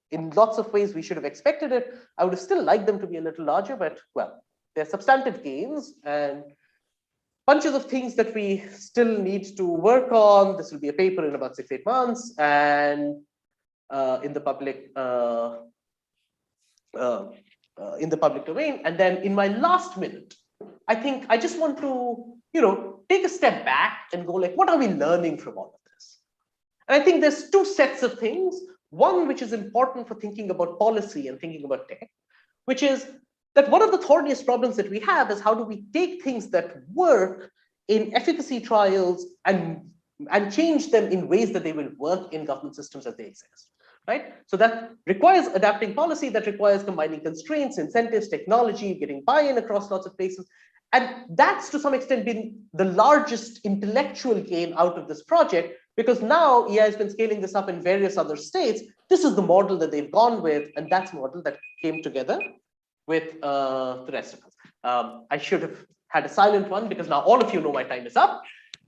in lots of ways we should have expected it. I would have still liked them to be a little larger, but well, they're substantive gains and bunches of things that we still need to work on. This will be a paper in about 6-8 months, and in the public domain. And then in my last minute, I think I just want to take a step back and go like, what are we learning from all of this? And I think there's 2 sets of things. One, which is important for thinking about policy and thinking about tech, which is that one of the thorniest problems that we have is how do we take things that work in efficacy trials and change them in ways that they will work in government systems as they exist, right? So that requires adapting policy, that requires combining constraints, incentives, technology, getting buy-in across lots of places. And that's to some extent been the largest intellectual gain out of this project, because now EI has been scaling this up in various other states. This is the model that they've gone with, and that's the model that came together with the rest of us. I should have had a silent one because now all of you know my time is up.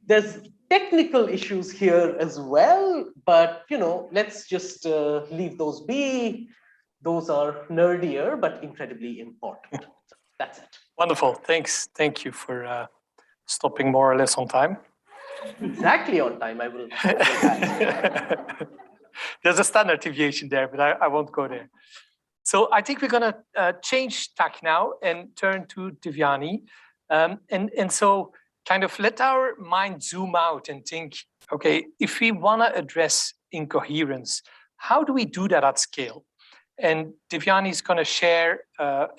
There's technical issues here as well, but let's just leave those be. Those are nerdier, but incredibly important. So that's it. Wonderful, thanks. Thank you for stopping more or less on time. Exactly on time, I will. There's a standard deviation there, but I won't go there. So I think we're going to change tack now and turn to Devyani. And so kind of let our mind zoom out and think, okay, if we want to address incoherence, how do we do that at scale? And Devyani is going to share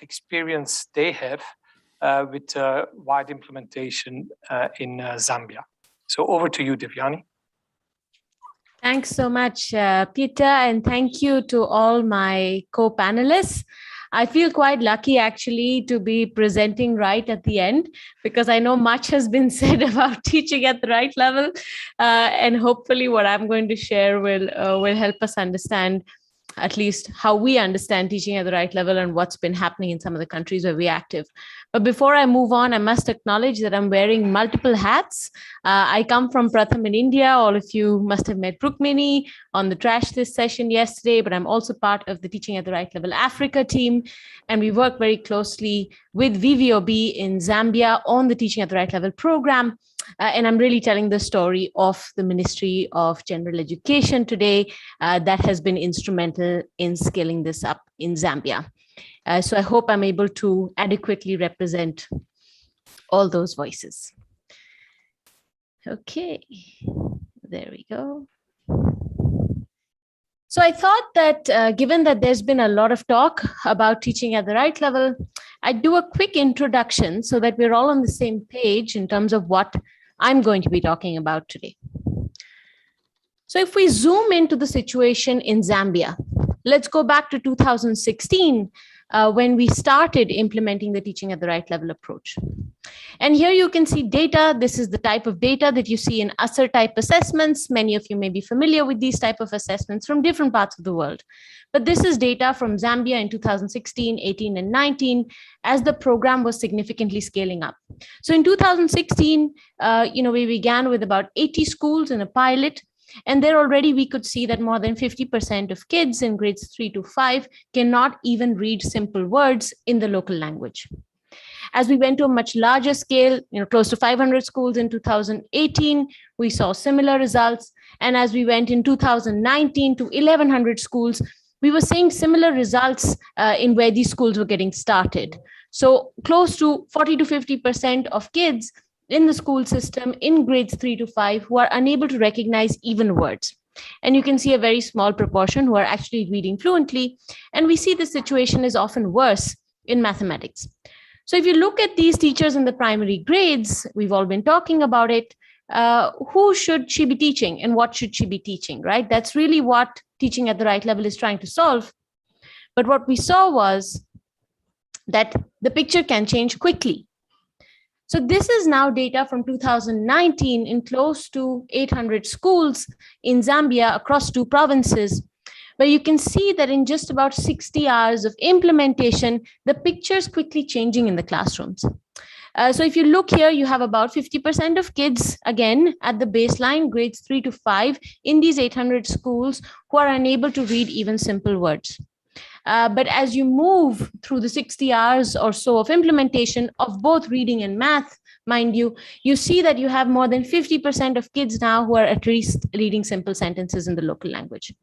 experience they have with wide implementation in Zambia. So over to you, Devyani. Thanks so much, Pieter, and thank you to all my co-panelists. I feel quite lucky actually to be presenting right at the end, because I know much has been said about teaching at the right level. And hopefully what I'm going to share will help us understand at least how we understand teaching at the right level and what's been happening in some of the countries where we're active. But before I move on, I must acknowledge that I'm wearing multiple hats. I come from Pratham in India. All of you must have met Rukmini on the Trash This session yesterday, but I'm also part of the Teaching at the Right Level Africa team. And we work very closely with VVOB in Zambia on the Teaching at the Right Level program. And I'm really telling the story of the Ministry of General Education today that has been instrumental in scaling this up in Zambia. So I hope I'm able to adequately represent all those voices. Okay, there we go. So I thought that given that there's been a lot of talk about teaching at the right level, I'd do a quick introduction so that we're all on the same page in terms of what I'm going to be talking about today. So if we zoom into the situation in Zambia, let's go back to 2016 when we started implementing the teaching at the right level approach. And here you can see data. This is the type of data that you see in USSER type assessments. Many of you may be familiar with these type of assessments from different parts of the world. But this is data from Zambia in 2016, 18, and 19 as the program was significantly scaling up. So in 2016, we began with about 80 schools in a pilot. And there already we could see that more than 50% of kids in grades 3 to 5 cannot even read simple words in the local language. As we went to a much larger scale, close to 500 schools in 2018, we saw similar results. And as we went in 2019 to 1,100 schools, we were seeing similar results in where these schools were getting started. So close to 40 to 50% of kids in the school system in grades 3 to 5 who are unable to recognize even words. And you can see a very small proportion who are actually reading fluently. And we see the situation is often worse in mathematics. So if you look at these teachers in the primary grades, we've all been talking about it, who should she be teaching and what should she be teaching, right? That's really what teaching at the right level is trying to solve. But what we saw was that the picture can change quickly. So this is now data from 2019 in close to 800 schools in Zambia across 2 provinces, where you can see that in just about 60 hours of implementation, the picture is quickly changing in the classrooms. So if you look here, you have about 50% of kids, again, at the baseline, grades 3 to 5, in these 800 schools who are unable to read even simple words. But as you move through the 60 hours or so of implementation of both reading and math, mind you, you see that you have more than 50% of kids now who are at least reading simple sentences in the local language.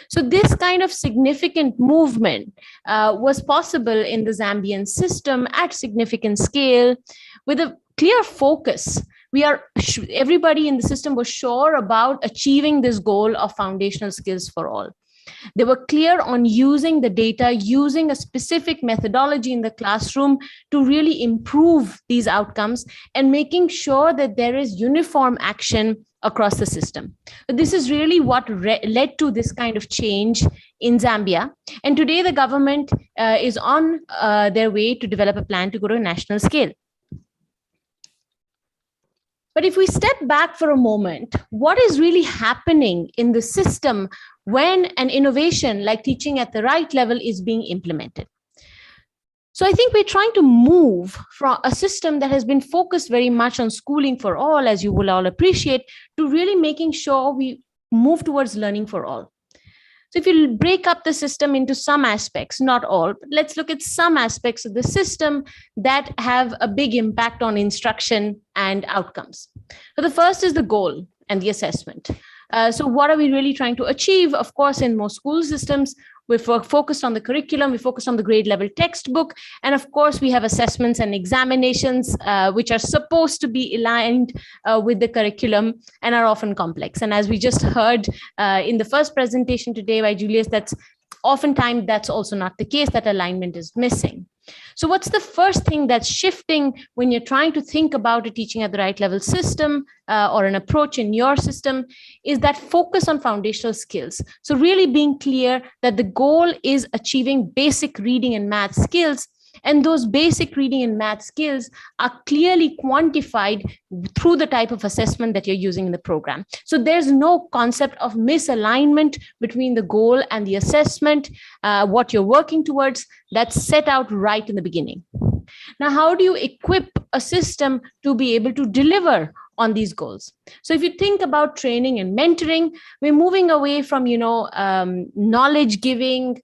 So this kind of significant movement was possible in the Zambian system at significant scale with a clear focus. Everybody in the system was sure about achieving this goal of foundational skills for all. They were clear on using the data, using a specific methodology in the classroom to really improve these outcomes and making sure that there is uniform action across the system. This is really what led to this kind of change in Zambia. And today the government is on their way to develop a plan to go to a national scale. But if we step back for a moment, what is really happening in the system when an innovation like teaching at the right level is being implemented? So I think we're trying to move from a system that has been focused very much on schooling for all, as you will all appreciate, to really making sure we move towards learning for all. So if you break up the system into some aspects, not all, but let's look at some aspects of the system that have a big impact on instruction and outcomes. So the first is the goal and the assessment. So what are we really trying to achieve? Of course, in most school systems, we're focused on the curriculum, we focus on the grade level textbook, and of course we have assessments and examinations which are supposed to be aligned with the curriculum and are often complex. And as we just heard in the first presentation today by Julius, that's oftentimes that's also not the case, that alignment is missing. So what's the first thing that's shifting when you're trying to think about a teaching at the right level system or an approach in your system is that focus on foundational skills. So really being clear that the goal is achieving basic reading and math skills, and those basic reading and math skills are clearly quantified through the type of assessment that you're using in the program. So there's no concept of misalignment between the goal and the assessment, what you're working towards. That's set out right in the beginning. Now, how do you equip a system to be able to deliver on these goals? So if you think about training and mentoring, we're moving away from, knowledge giving,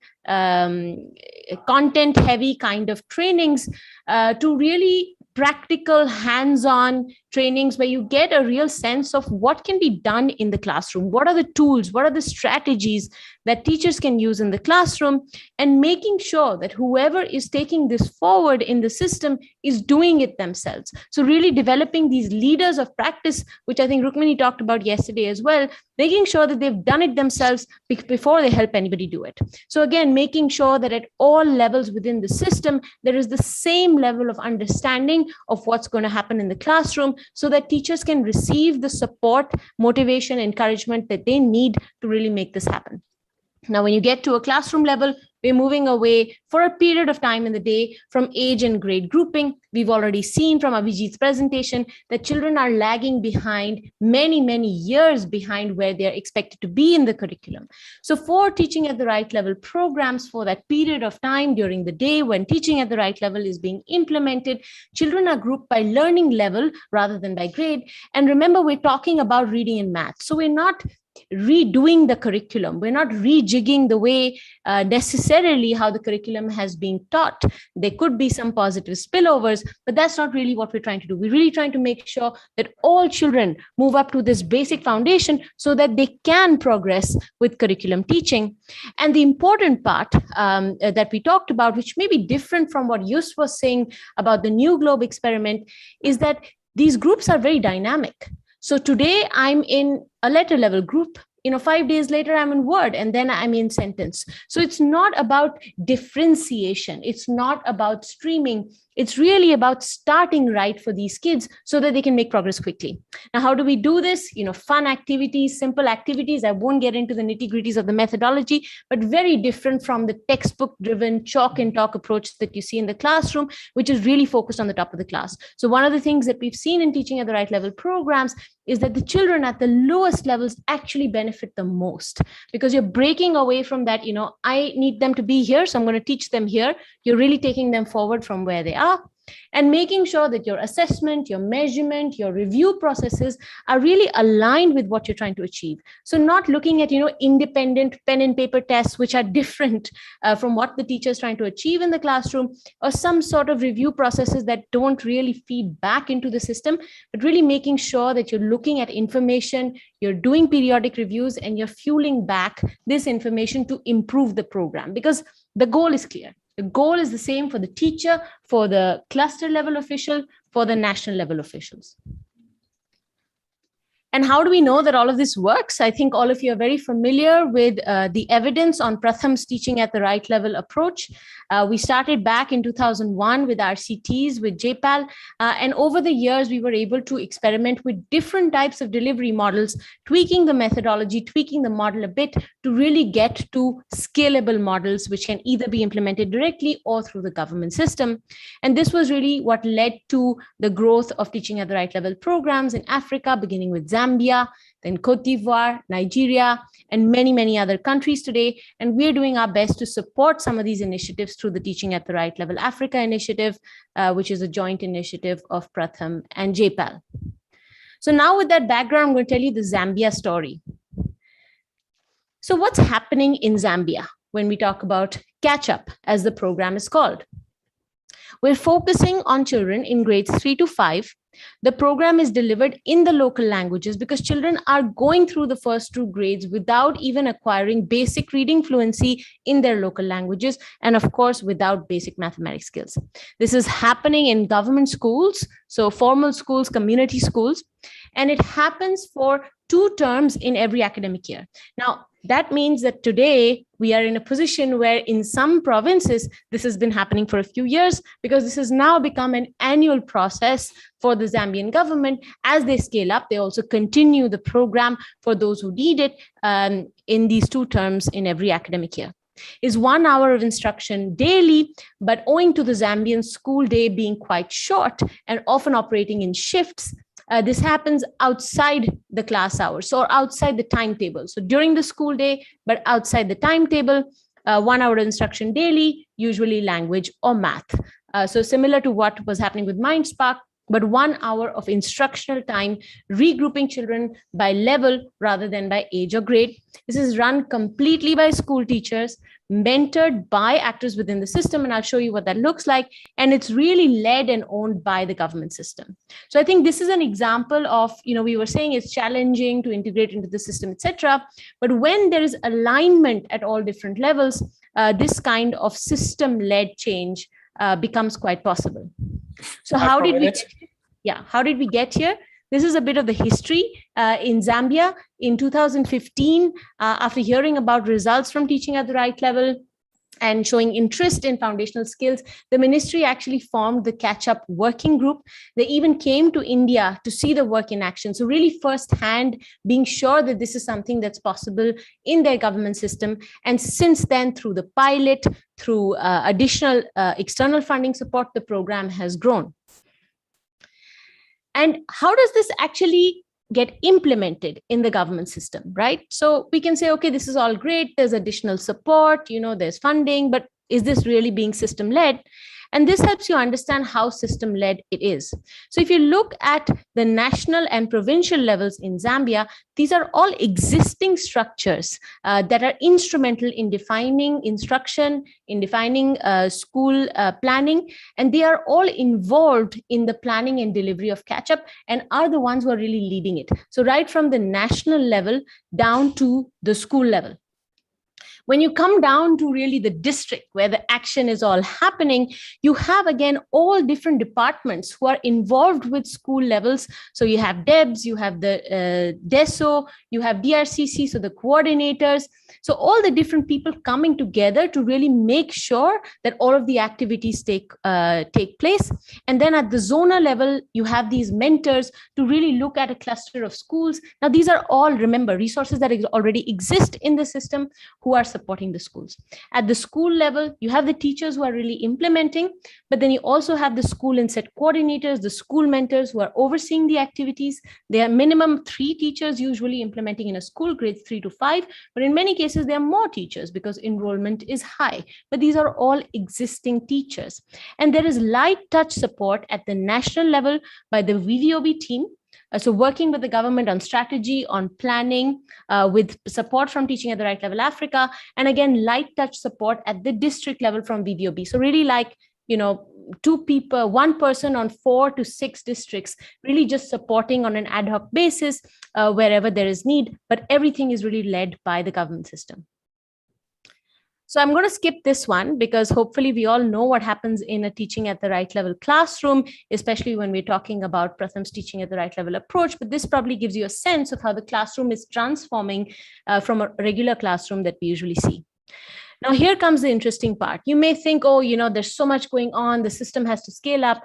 content heavy kind of trainings to really practical hands-on trainings where you get a real sense of what can be done in the classroom. What are the tools? What are the strategies that teachers can use in the classroom, and making sure that whoever is taking this forward in the system is doing it themselves. So really developing these leaders of practice, which I think Rukmini talked about yesterday as well, making sure that they've done it themselves before they help anybody do it. So again, making sure that at all levels within the system, there is the same level of understanding of what's going to happen in the classroom, so that teachers can receive the support, motivation, encouragement that they need to really make this happen. Now, when you get to a classroom level, we're moving away for a period of time in the day from age and grade grouping. We've already seen from Abhijit's presentation that children are lagging behind, many, many years behind where they're expected to be in the curriculum. So for teaching at the right level programs for that period of time during the day when teaching at the right level is being implemented, children are grouped by learning level rather than by grade. And remember, we're talking about reading and math. So we're not redoing the curriculum. We're not rejigging the way necessarily how the curriculum has been taught. There could be some positive spillovers, but that's not really what we're trying to do. We're really trying to make sure that all children move up to this basic foundation so that they can progress with curriculum teaching. And the important part that we talked about, which may be different from what Yus was saying about the New Globe experiment, is that these groups are very dynamic. So today I'm in a letter level group, 5 days later I'm in word, and then I'm in sentence. So it's not about differentiation. It's not about streaming. It's really about starting right for these kids so that they can make progress quickly. Now, how do we do this? Fun activities, simple activities. I won't get into the nitty-gritties of the methodology, but very different from the textbook-driven chalk and talk approach that you see in the classroom, which is really focused on the top of the class. So one of the things that we've seen in teaching at the right level programs is that the children at the lowest levels actually benefit the most, because you're breaking away from that, I need them to be here, so I'm going to teach them here. You're really taking them forward from where they are, and making sure that your assessment, your measurement, your review processes are really aligned with what you're trying to achieve. So not looking at, independent pen and paper tests, which are different from what the teacher is trying to achieve in the classroom, or some sort of review processes that don't really feed back into the system, but really making sure that you're looking at information, you're doing periodic reviews, and you're fueling back this information to improve the program, because the goal is clear. The goal is the same for the teacher, for the cluster level official, for the national level officials. And how do we know that all of this works? I think all of you are very familiar with the evidence on Pratham's teaching at the right level approach. We started back in 2001 with RCTs, with JPAL, and over the years, we were able to experiment with different types of delivery models, tweaking the methodology, tweaking the model a bit to really get to scalable models, which can either be implemented directly or through the government system. And this was really what led to the growth of teaching at the right level programs in Africa, beginning with Zambia, then Cote d'Ivoire, Nigeria, and many, many other countries today. And we're doing our best to support some of these initiatives through the Teaching at the Right Level Africa initiative, which is a joint initiative of Pratham and JPAL. So now with that background, I'm going to tell you the Zambia story. So what's happening in Zambia when we talk about Catch Up, as the program is called? We're focusing on children in grades 3 to 5. The program is delivered in the local languages because children are going through the first 2 grades without even acquiring basic reading fluency in their local languages, and of course, without basic mathematics skills. This is happening in government schools, so formal schools, community schools, and it happens for 2 terms in every academic year. Now, that means that today we are in a position where in some provinces, this has been happening for a few years, because this has now become an annual process for the Zambian government. As they scale up, they also continue the program for those who need it in these 2 terms in every academic year. Is 1 hour of instruction daily, but owing to the Zambian school day being quite short and often operating in shifts, this happens outside the class hours or outside the timetable. So during the school day, but outside the timetable, 1 hour of instruction daily, usually language or math. So similar to what was happening with MindSpark, but 1 hour of instructional time, regrouping children by level rather than by age or grade. This is run completely by school teachers, mentored by actors within the system, and I'll show you what that looks like. And it's really led and owned by the government system. So I think this is an example of, we were saying it's challenging to integrate into the system, etc. But when there is alignment at all different levels, this kind of system-led change becomes quite possible. So how did we get here? This is a bit of the history. In Zambia in 2015, after hearing about results from teaching at the right level and showing interest in foundational skills, the ministry actually formed the catch-up working group. They even came to India to see the work in action. So really firsthand, being sure that this is something that's possible in their government system. And since then, through the pilot, through additional external funding support, the program has grown. And how does this actually get implemented in the government system, right? So we can say, okay, this is all great. There's additional support, there's funding, but is this really being system-led? And this helps you understand how system-led it is. So if you look at the national and provincial levels in Zambia, these are all existing structures that are instrumental in defining instruction, in defining school planning, and they are all involved in the planning and delivery of catch-up and are the ones who are really leading it. So right from the national level down to the school level. When you come down to really the district where the action is all happening, you have, again, all different departments who are involved with school levels. So you have DEBS, you have the DESO, you have DRCC, so the coordinators. So all the different people coming together to really make sure that all of the activities take place. And then at the zonal level, you have these mentors to really look at a cluster of schools. Now, these are all, remember, resources that already exist in the system who are supporting the schools. At the school level, you have the teachers who are really implementing, but then you also have the school inset coordinators, the school mentors who are overseeing the activities. There are minimum 3 teachers usually implementing in a school, grades 3 to 5, but in many cases, there are more teachers because enrollment is high, but these are all existing teachers. And there is light touch support at the national level by the VVOB team. So working with the government on strategy, on planning, with support from Teaching at the Right Level Africa, and again, light touch support at the district level from VVOB. So really like, 2 people, 1 person on 4 to 6 districts, really just supporting on an ad hoc basis wherever there is need, but everything is really led by the government system. So I'm going to skip this one because hopefully we all know what happens in a teaching at the right level classroom, especially when we're talking about Pratham's teaching at the right level approach. But this probably gives you a sense of how the classroom is transforming from a regular classroom that we usually see. Now, here comes the interesting part. You may think, oh, there's so much going on, the system has to scale up.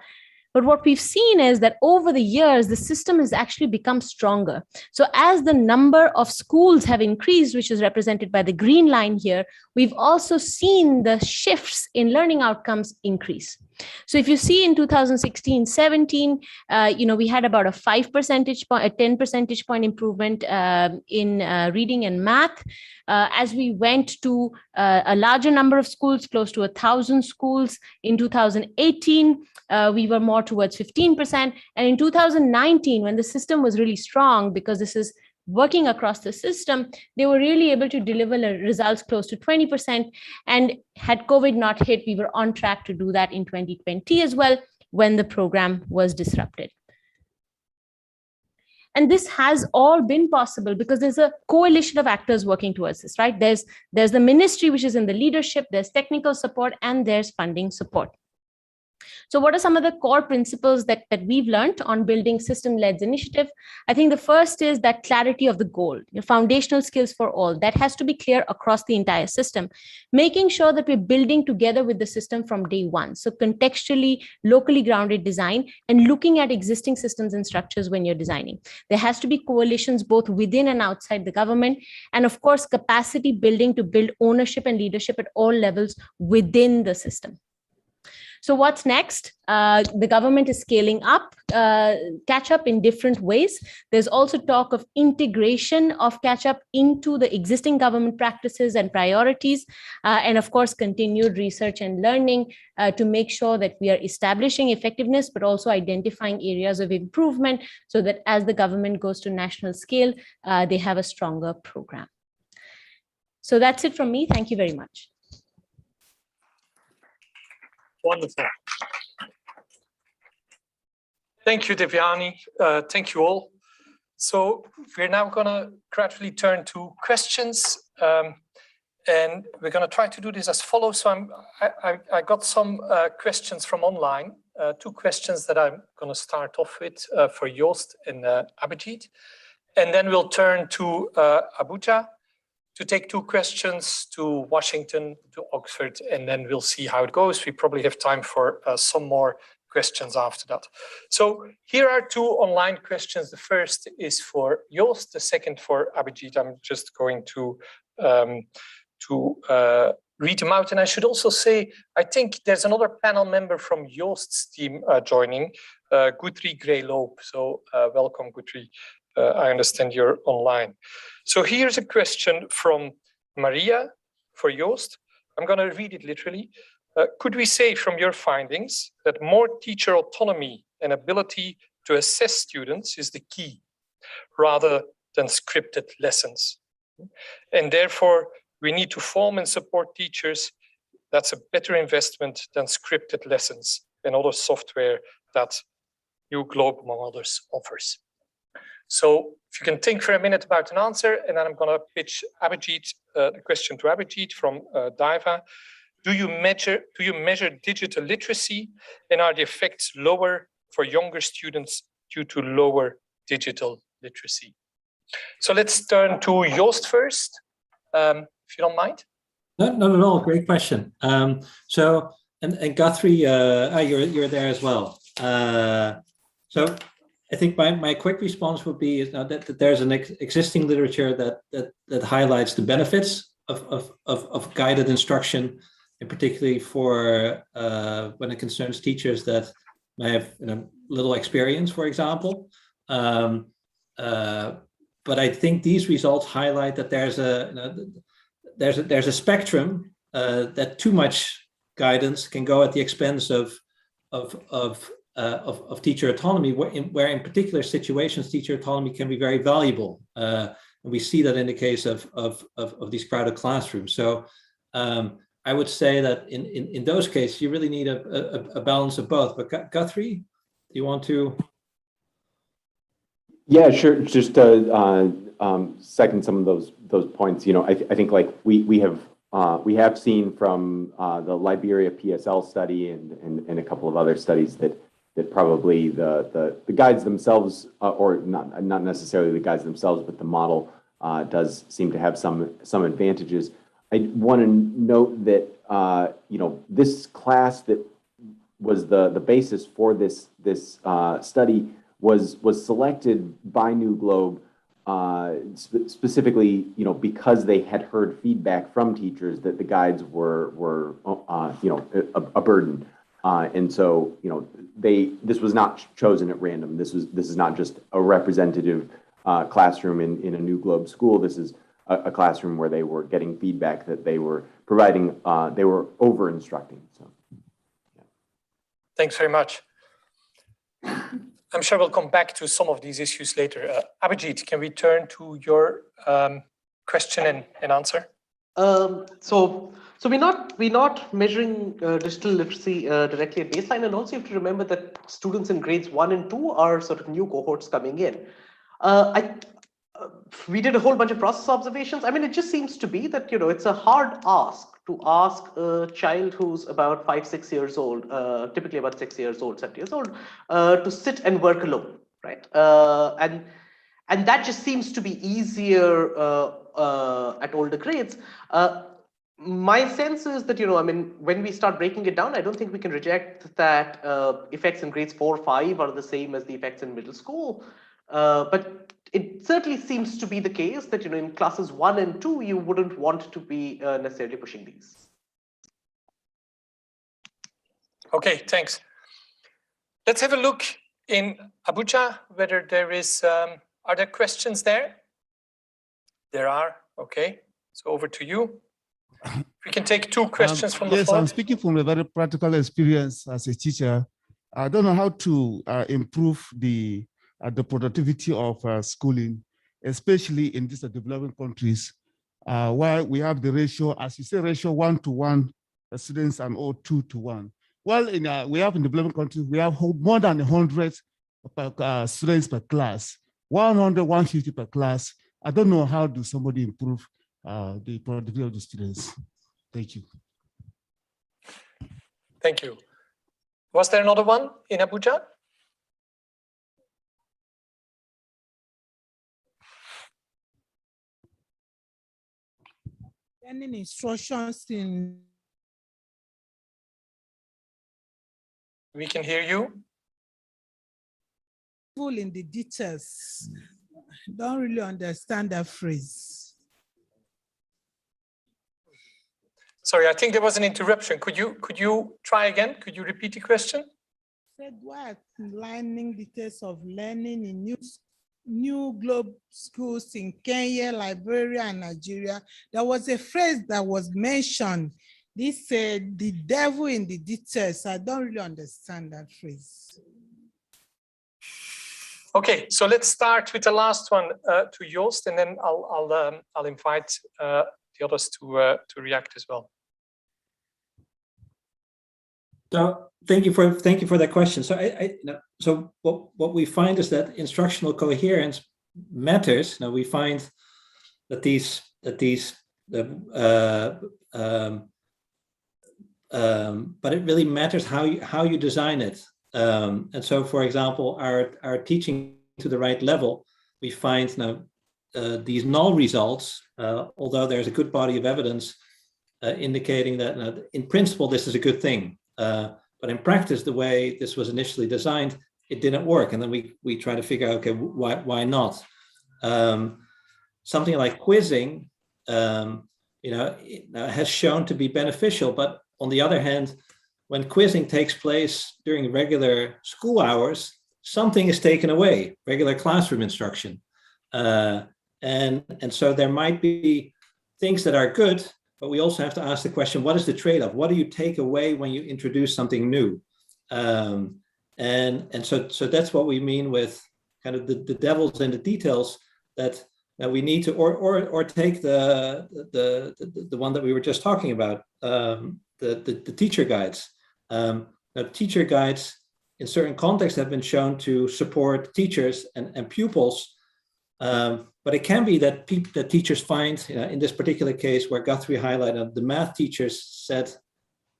But what we've seen is that over the years, the system has actually become stronger. So as the number of schools have increased, which is represented by the green line here, we've also seen the shifts in learning outcomes increase. So if you see in 2016-17, we had about a 5 percentage point, a 10 percentage point improvement in reading and math. As we went to a larger number of schools, close to 1,000 schools in 2018, we were more towards 15%. And in 2019, when the system was really strong, because this is working across the system, they were really able to deliver results close to 20%. And had COVID not hit, we were on track to do that in 2020 as well, when the program was disrupted. And this has all been possible because there's a coalition of actors working towards this, right? There's the ministry, which is in the leadership, there's technical support, and there's funding support. So what are some of the core principles that we've learned on building system-led initiative? I think the first is that clarity of the goal, foundational skills for all. That has to be clear across the entire system, making sure that we're building together with the system from day one. So contextually, locally grounded design and looking at existing systems and structures when you're designing. There has to be coalitions both within and outside the government. And of course, capacity building to build ownership and leadership at all levels within the system. So what's next? The government is scaling up catch-up in different ways. There's also talk of integration of catch-up into the existing government practices and priorities, and of course, continued research and learning to make sure that we are establishing effectiveness, but also identifying areas of improvement so that as the government goes to national scale, they have a stronger program. So that's it from me. Thank you very much. Wonderful. Thank you, Devyani. Thank you all. So we're now going to gradually turn to questions, and we're going to try to do this as follows. So I got some questions from online, two questions that I'm going to start off with for Joost and Abhijit, and then we'll turn to Abuja to take two questions, to Washington, to Oxford, and then we'll see how it goes. We probably have time for some more questions after that. So here are two online questions. The first is for Joost, the second for Abhijit. I'm just going to read them out. And I should also say, I think there's another panel member from Joost's team joining, Guthrie Gray-Loeb. So welcome, Guthrie. I understand you're online. So here's a question from Maria for Joost. I'm going to read it literally. Could we say from your findings that more teacher autonomy and ability to assess students is the key rather than scripted lessons? And therefore, we need to form and support teachers. That's a better investment than scripted lessons and other software that UGlobe, among others, offers. So if you can think for a minute about an answer, and then I'm going to pitch Abhijit, the question to Abhijit from Daiva. Do you measure digital literacy, and are the effects lower for younger students due to lower digital literacy? So let's turn to Joost first, if you don't mind. No, not at all. Great question. So Guthrie, you're there as well. So I think my quick response would be is that there's an existing literature that highlights the benefits of guided instruction, and particularly for when it concerns teachers that may have little experience, for example. But I think these results highlight that there's a spectrum that too much guidance can go at the expense of teacher autonomy, where in particular situations teacher autonomy can be very valuable, and we see that in the case of these crowded classrooms. So I would say that in those cases you really need a balance of both. But Guthrie, do you want to? Yeah, sure. Just to second some of those points. I think like we have seen from the Liberia PSL study and a couple of other studies that probably the guides themselves, or not necessarily the guides themselves, but the model does seem to have some advantages. I want to note that this class that was the basis for this study was selected by New Globe specifically because they had heard feedback from teachers that the guides were a burden. And so, this was not chosen at random. This is not just a representative classroom in a New Globe school. This is a classroom where they were getting feedback that they were providing, they were over instructing. So, yeah. Thanks very much. I'm sure we'll come back to some of these issues later. Abhijit, can we turn to your question and answer? So we're not measuring digital literacy directly at baseline, and also you have to remember that students in grades 1 and 2 are sort of new cohorts coming in. we did a whole bunch of process observations. I mean, it just seems to be that, it's a hard ask to ask a child who's about 5, 6 years old, typically about 6 years old, 7 years old, to sit and work alone, right? And that just seems to be easier at older grades. My sense is that, I mean, when we start breaking it down, I don't think we can reject that effects in grades 4 or 5 are the same as the effects in middle school. But it certainly seems to be the case that, in classes 1 and 2, you wouldn't want to be necessarily pushing these. Okay, thanks. Let's have a look in Abuja, whether there is, are there questions there? There are, okay. So over to you. We can take 2 questions from the floor. Yes, I'm speaking from a very practical experience as a teacher. I don't know how to improve the productivity of schooling, especially in these developing countries, where we have the ratio, as you say, ratio 1-to-1 students and all 2-to-1. Well, we have in developing countries, we have more than 100 students per class, 100, 150 per class. I don't know how do somebody improve the productivity of the students. Thank you. Thank you. Was there another one in Abuja? Learning instructions in. We can hear you. Full in the details. Don't really understand that phrase. Sorry, I think there was an interruption. Could you try again? Could you repeat the question? Said what? Learning details of learning in new globe schools in Kenya, Liberia, and Nigeria. There was a phrase that was mentioned. This said, the devil in the details. I don't really understand that phrase. Okay, so let's start with the last one to Joost, and then I'll invite the others to react as well. So thank you for that question. So so what we find is that instructional coherence matters. Now we find that but it really matters how you design it. And so, for example, our teaching to the right level, we find now these null results, although there's a good body of evidence indicating that in principle this is a good thing. But in practice, the way this was initially designed, it didn't work. And then we try to figure out, okay, why not? Something like quizzing, has shown to be beneficial. But on the other hand, when quizzing takes place during regular school hours, something is taken away, regular classroom instruction. And so there might be things that are good, but we also have to ask the question, what is the trade-off? What do you take away when you introduce something new? And so that's what we mean with kind of the devil's in the details, that we need to, or take the one that we were just talking about, the teacher guides. Teacher guides in certain contexts have been shown to support teachers and pupils, but it can be that teachers find, in this particular case where Guthrie highlighted, the math teachers said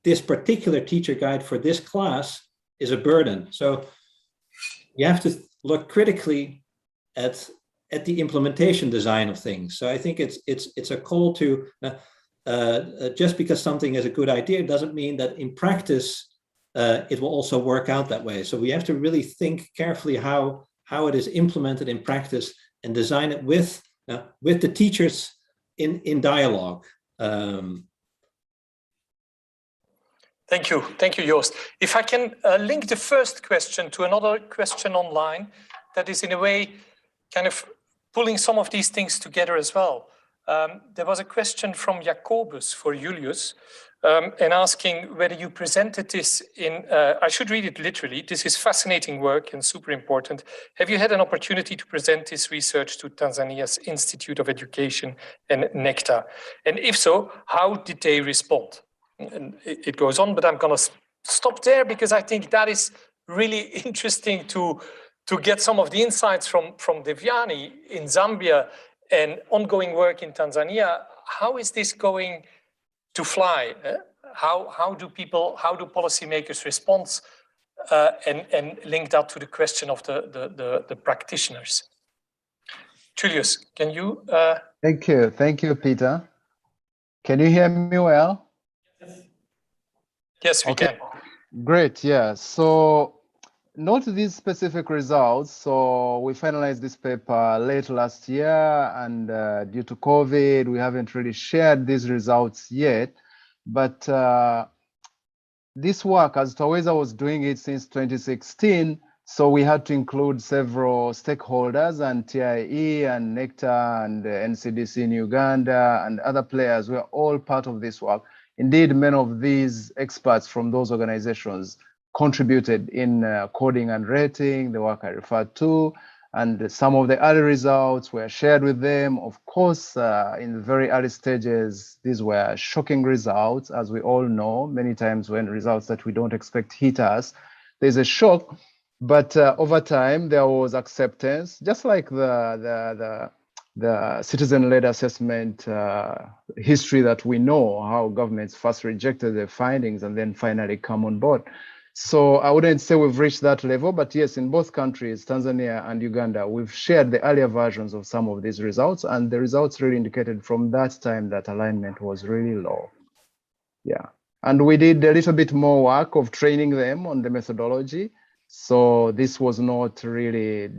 this particular teacher guide for this class is a burden. So you have to look critically at the implementation design of things. So I think it's a call to just because something is a good idea doesn't mean that in practice it will also work out that way. So we have to really think carefully how it is implemented in practice and design it with the teachers in dialogue. Thank you, Joost. If I can link the first question to another question online that is in a way kind of pulling some of these things together as well. There was a question from Jacobus for Julius and asking whether you presented this in, I should read it literally, this is fascinating work and super important. Have you had an opportunity to present this research to Tanzania's Institute of Education and NECTA? And if so, how did they respond? And it goes on, but I'm going to stop there because I think that is really interesting to to get some of the insights from Devyani in Zambia and ongoing work in Tanzania, how is this going to fly? How do policymakers respond and link that to the question of the practitioners? Julius, can you? Thank you, Pieter. Can you hear me well? Yes, we can. Great, yeah. So note these specific results. So we finalized this paper late last year, and due to COVID, we haven't really shared these results yet. But this work, as Taweza was doing it since 2016, so we had to include several stakeholders, and TIE and NECTA and NCDC in Uganda and other players were all part of this work. Indeed, many of these experts from those organizations contributed in coding and rating, the work I referred to, and some of the early results were shared with them. Of course, in the very early stages, these were shocking results, as we all know. Many times when results that we don't expect hit us, there's a shock. But over time, there was acceptance, just like the citizen-led assessment history that we know, how governments first rejected their findings and then finally come on board. So I wouldn't say we've reached that level, but yes, in both countries, Tanzania and Uganda, we've shared the earlier versions of some of these results, and the results really indicated from that time that alignment was really low. Yeah, and we did a little bit more work of training them on the methodology. So this was not really,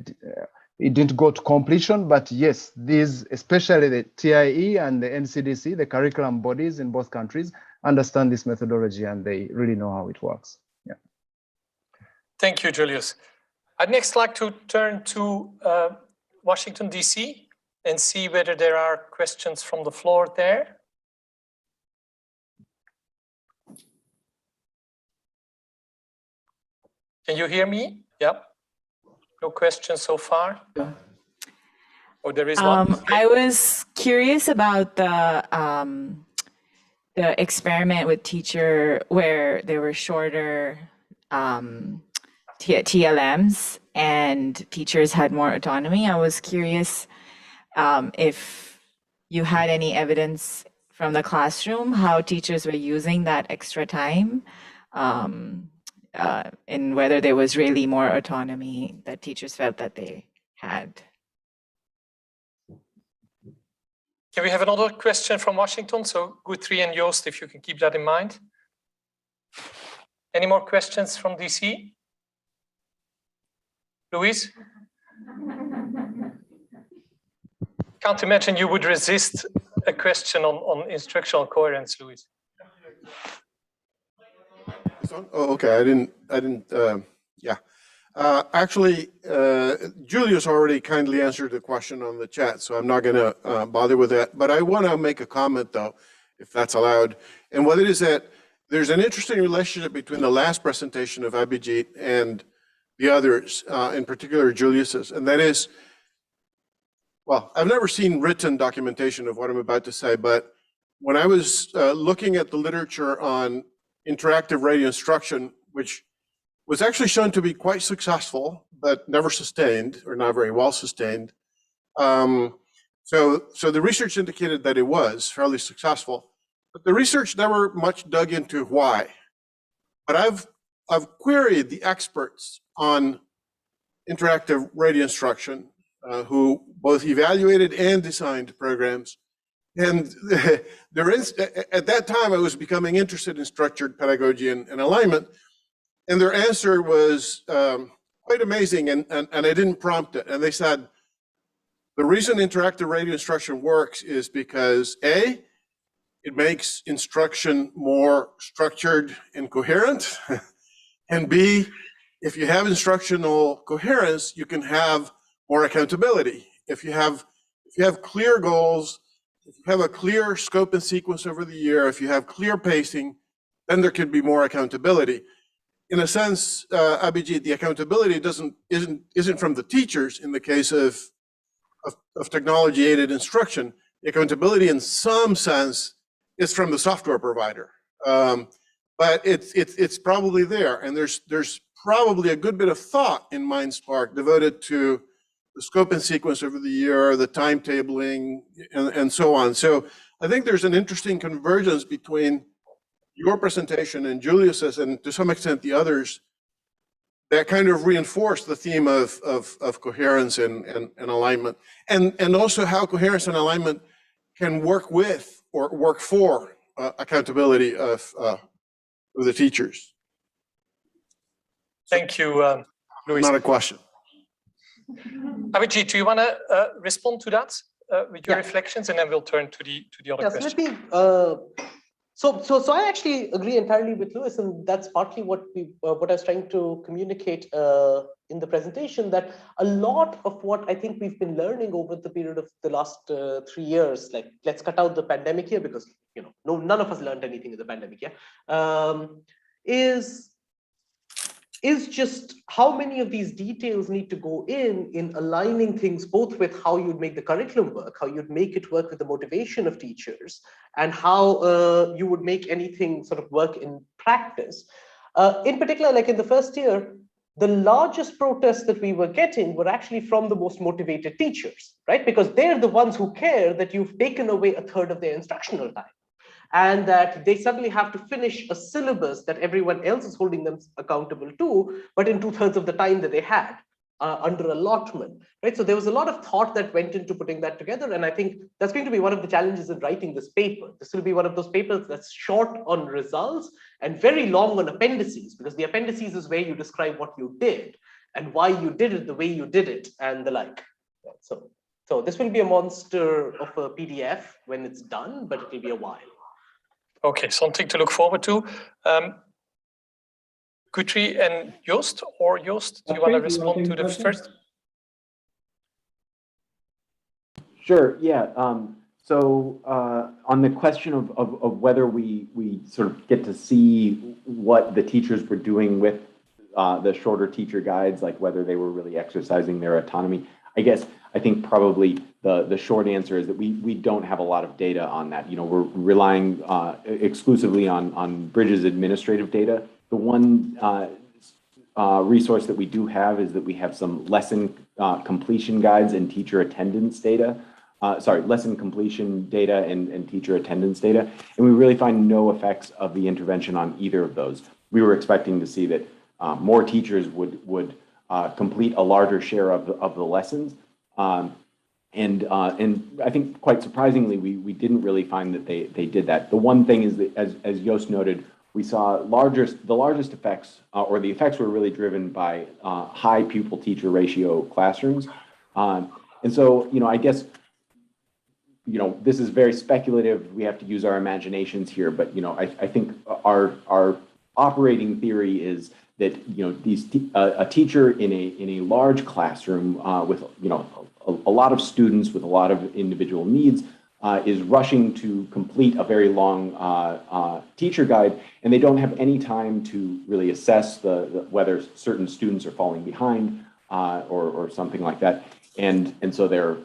it didn't go to completion, but yes, these, especially the TIE and the NCDC, the curriculum bodies in both countries, understand this methodology and they really know how it works. Yeah. Thank you, Julius. I'd next like to turn to Washington, DC and see whether there are questions from the floor there. Can you hear me? Yep. No questions so far? Oh, there is one. I was curious about the experiment with teacher where there were shorter TLMs and teachers had more autonomy. I was curious if you had any evidence from the classroom how teachers were using that extra time. And whether there was really more autonomy that teachers felt that they had. Can we have another question from Washington? So Guthrie and Joost, if you can keep that in mind. Any more questions from DC? Louise? Can't imagine you would resist a question on instructional coherence, Louise. Oh, okay. I didn't. Yeah. Actually, Julius already kindly answered the question on the chat, so I'm not going to bother with that. But I want to make a comment, though, if that's allowed. And what it is that there's an interesting relationship between the last presentation of Abhijit and the others, in particular Julius's, and that is, well, I've never seen written documentation of what I'm about to say, but when I was looking at the literature on interactive radio instruction, which was actually shown to be quite successful, but never sustained or not very well sustained. So the research indicated that it was fairly successful, but the research never much dug into why. But I've queried the experts on interactive radio instruction who both evaluated and designed programs. And there is, at that time, I was becoming interested in structured pedagogy and alignment. And their answer was quite amazing, and I didn't prompt it. And they said, the reason interactive radio instruction works is because A, it makes instruction more structured and coherent. And B, if you have instructional coherence, you can have more accountability. If you have clear goals, if you have a clear scope and sequence over the year, if you have clear pacing, then there can be more accountability. In a sense, Abhijit, the accountability isn't from the teachers in the case of technology-aided instruction. The accountability, in some sense, is from the software provider. but it's probably there, and there's probably a good bit of thought in MindSpark devoted to the scope and sequence over the year, the timetabling, and so on. So I think there's an interesting convergence between your presentation and Julius's, and to some extent the others, that kind of reinforce the theme of coherence and alignment, and also how coherence and alignment can work with or work for accountability of the teachers. Thank you, Luis. Not a question. Abhijit, do you want to respond to that with your reflections, and then we'll turn to the other question. Let me. So I actually agree entirely with Luis, and that's partly what I was trying to communicate in the presentation. That a lot of what I think we've been learning over the period of the last 3 years, like let's cut out the pandemic here because none of us learned anything in the pandemic, is just how many of these details need to go in aligning things both with how you'd make the curriculum work, how you'd make it work with the motivation of teachers, and how you would make anything sort of work in practice. In particular, like in the first year, the largest protests that we were getting were actually from the most motivated teachers, right? Because they're the ones who care that you've taken away a third of their instructional time, and that they suddenly have to finish a syllabus that everyone else is holding them accountable to, but in 2/3 of the time that they had under allotment, right? So there was a lot of thought that went into putting that together, and I think that's going to be one of the challenges in writing this paper. This will be one of those papers that's short on results and very long on appendices, because the appendices is where you describe what you did and why you did it the way you did it and the like. So this will be a monster of a PDF when it's done, but it will be a while. Okay, something to look forward to. Gutri and Joost, or Joost, do you want to respond to the first? Sure, yeah. So on the question of whether we sort of get to see what the teachers were doing with the shorter teacher guides, like whether they were really exercising their autonomy, I think probably the short answer is that we don't have a lot of data on that. We're relying exclusively on Bridges administrative data. The one resource that we do have is that we have some lesson completion guides and teacher attendance data. Lesson completion data and teacher attendance data. And we really find no effects of the intervention on either of those. We were expecting to see that more teachers would complete a larger share of the lessons. And I think quite surprisingly, we didn't really find that they did that. The one thing is that, as Joost noted, we saw the largest effects, or the effects were really driven by high pupil-teacher ratio classrooms. And so, I guess, this is very speculative. We have to use our imaginations here, but, I think our operating theory is that, a teacher in a large classroom with, a lot of students with a lot of individual needs is rushing to complete a very long teacher guide, and they don't have any time to really assess whether certain students are falling behind or something like that, and so they're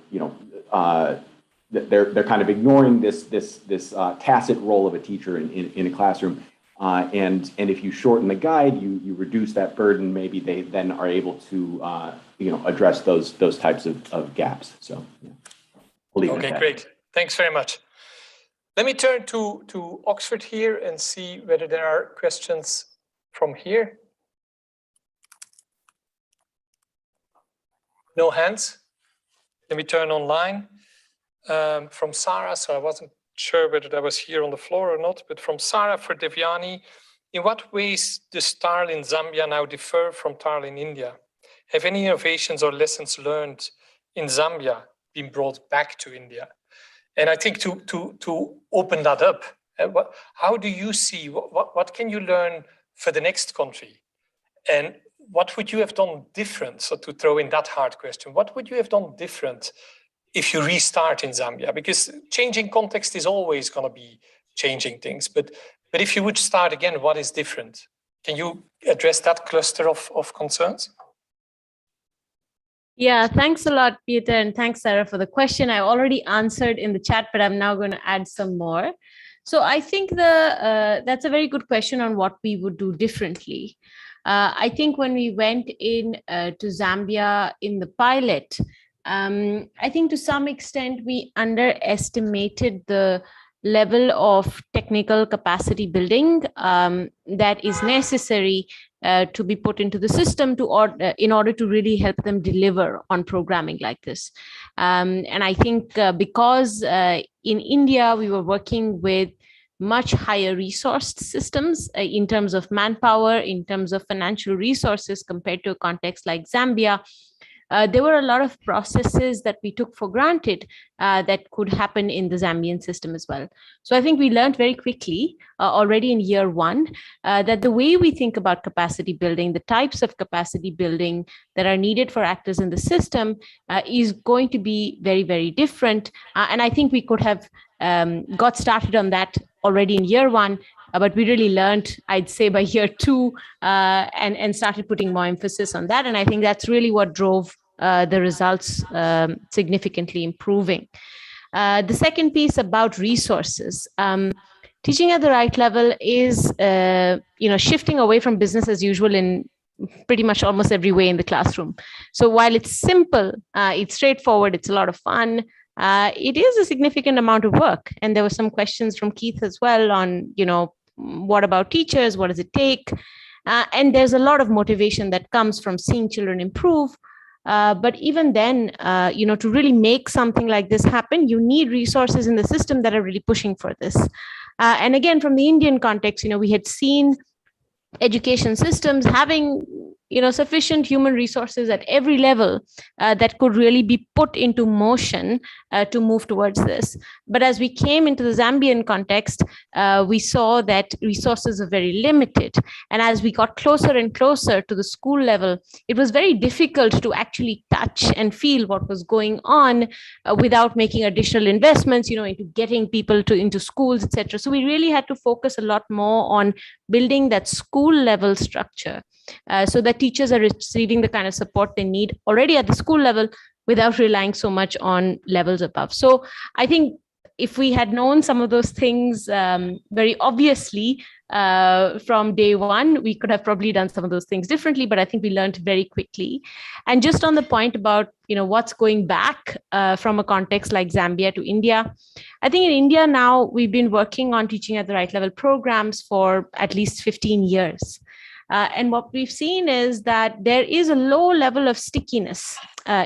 they're kind of ignoring this tacit role of a teacher in a classroom, and if you shorten the guide, you reduce that burden. Maybe they then are able to address those types of gaps. So yeah. Okay, great. Thanks very much. Let me turn to Oxford here and see whether there are questions from here. No hands. Let me turn online. From Sarah, so I wasn't sure whether that was here on the floor or not, but from Sarah for Devyani, in what ways does TARL in Zambia now differ from TARL in India? Have any innovations or lessons learned in Zambia been brought back to India? And I think to open that up, how do you see, what can you learn for the next country? And what would you have done different? So to throw in that hard question, what would you have done different if you restart in Zambia? Because changing context is always going to be changing things. But if you would start again, what is different? Can you address that cluster of concerns? Yeah, thanks a lot, Pieter, and thanks, Sarah, for the question. I already answered in the chat, but I'm now going to add some more. So I think that's a very good question on what we would do differently. I think when we went in to Zambia in the pilot, I think to some extent we underestimated the level of technical capacity building that is necessary to be put into the system in order to really help them deliver on programming like this. And I think because in India, we were working with much higher resourced systems in terms of manpower, in terms of financial resources compared to a context like Zambia. There were a lot of processes that we took for granted that could happen in the Zambian system as well. So I think we learned very quickly already in year one that the way we think about capacity building, the types of capacity building that are needed for actors in the system is going to be very, very different. And I think we could have got started on that already in year one, but we really learned, I'd say, by year two and started putting more emphasis on that. And I think that's really what drove the results significantly improving. The second piece about resources. Teaching at the right level is shifting away from business as usual in pretty much almost every way in the classroom. So while it's simple, it's straightforward, it's a lot of fun, it is a significant amount of work. And there were some questions from Keith as well on, what about teachers? What does it take? And there's a lot of motivation that comes from seeing children improve. But even then, to really make something like this happen, you need resources in the system that are really pushing for this. And again, from the Indian context, we had seen education systems having sufficient human resources at every level that could really be put into motion to move towards this. But as we came into the Zambian context, we saw that resources are very limited. And as we got closer and closer to the school level, it was very difficult to actually touch and feel what was going on without making additional investments, into getting people into schools, etc. So we really had to focus a lot more on building that school level structure. So that teachers are receiving the kind of support they need already at the school level without relying so much on levels above. So I think if we had known some of those things very obviously from day one, we could have probably done some of those things differently, but I think we learned very quickly. And just on the point about, what's going back from a context like Zambia to India, I think in India now we've been working on teaching at the right level programs for at least 15 years. And what we've seen is that there is a low level of stickiness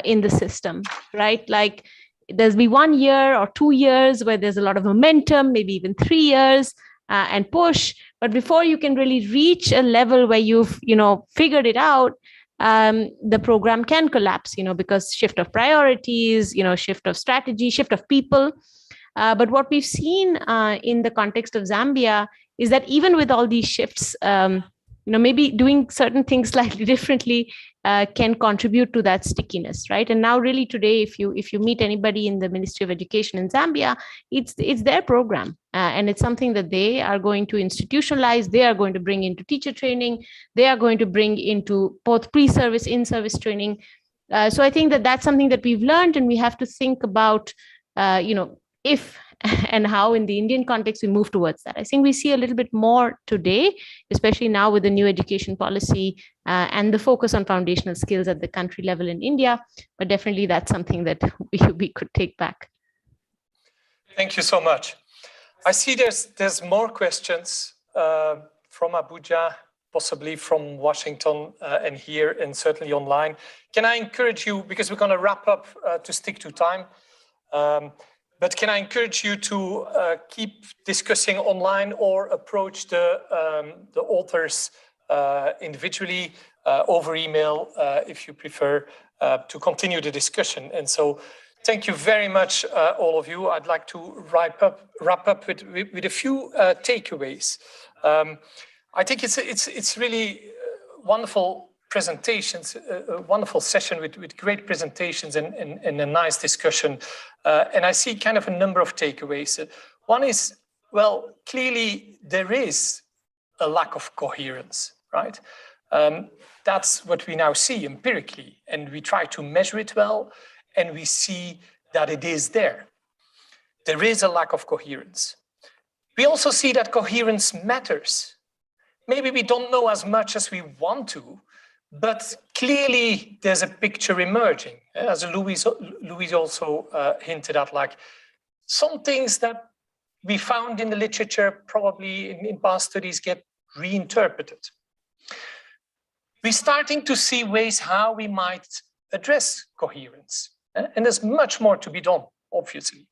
in the system, right? Like there's be 1 year or 2 years where there's a lot of momentum, maybe even 3 years and push. But before you can really reach a level where you've, figured it out, the program can collapse, because shift of priorities, shift of strategy, shift of people. But what we've seen in the context of Zambia is that even with all these shifts, maybe doing certain things slightly differently can contribute to that stickiness, right? And now really today, if you meet anybody in the Ministry of Education in Zambia, it's their program. And it's something that they are going to institutionalize. They are going to bring into teacher training. They are going to bring into both pre-service, in-service training. So I think that that's something that we've learned, and we have to think about, if and how in the Indian context we move towards that. I think we see a little bit more today, especially now with the new education policy and the focus on foundational skills at the country level in India, but definitely that's something that we could take back. Thank you so much. I see there's more questions from Abuja, possibly from Washington and here, and certainly online. Can I encourage you, because we're going to wrap up to stick to time, but can I encourage you to keep discussing online or approach the authors individually over email if you prefer to continue the discussion. And so thank you very much, all of you. I'd like to wrap up with a few takeaways. I think it's really wonderful presentations, a wonderful session with great presentations and a nice discussion. And I see kind of a number of takeaways. One is, well, clearly there is a lack of coherence, right? That's what we now see empirically, and we try to measure it well, and we see that it is there. There is a lack of coherence We also see that coherence matters. Maybe we don't know as much as we want to, but clearly there's a picture emerging. As Louise also hinted at, like some things that we found in the literature probably in past studies get reinterpreted. We're starting to see ways how we might address coherence. And there's much more to be done, obviously.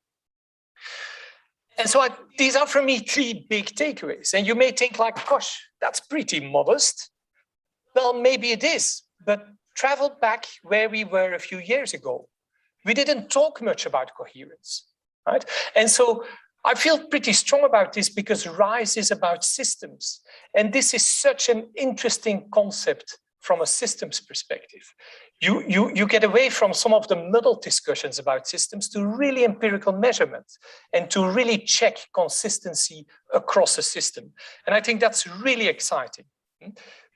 And so these are for me 3 big takeaways. And you may think like, gosh, that's pretty modest. Well, maybe it is, but travel back where we were a few years ago. We didn't talk much about coherence, right? And so I feel pretty strong about this because RISE is about systems. And this is such an interesting concept from a systems perspective. You get away from some of the muddled discussions about systems to really empirical measurement and to really check consistency across a system. And I think that's really exciting.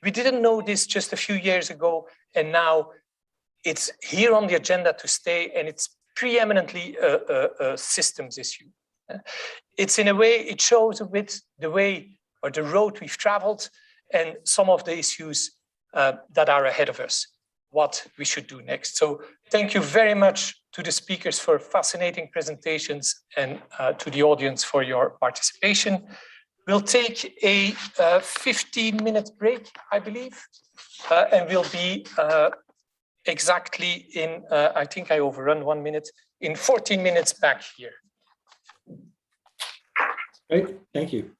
We didn't know this just a few years ago, and now it's here on the agenda to stay, and it's preeminently a systems issue. It's in a way, it shows with the way or the road we've traveled and some of the issues that are ahead of us, what we should do next. So thank you very much to the speakers for fascinating presentations and to the audience for your participation. We'll take a 15-minute break, I believe, and we'll be exactly in, I think I overrun 1 minute, in 14 minutes back here. Great, thank you.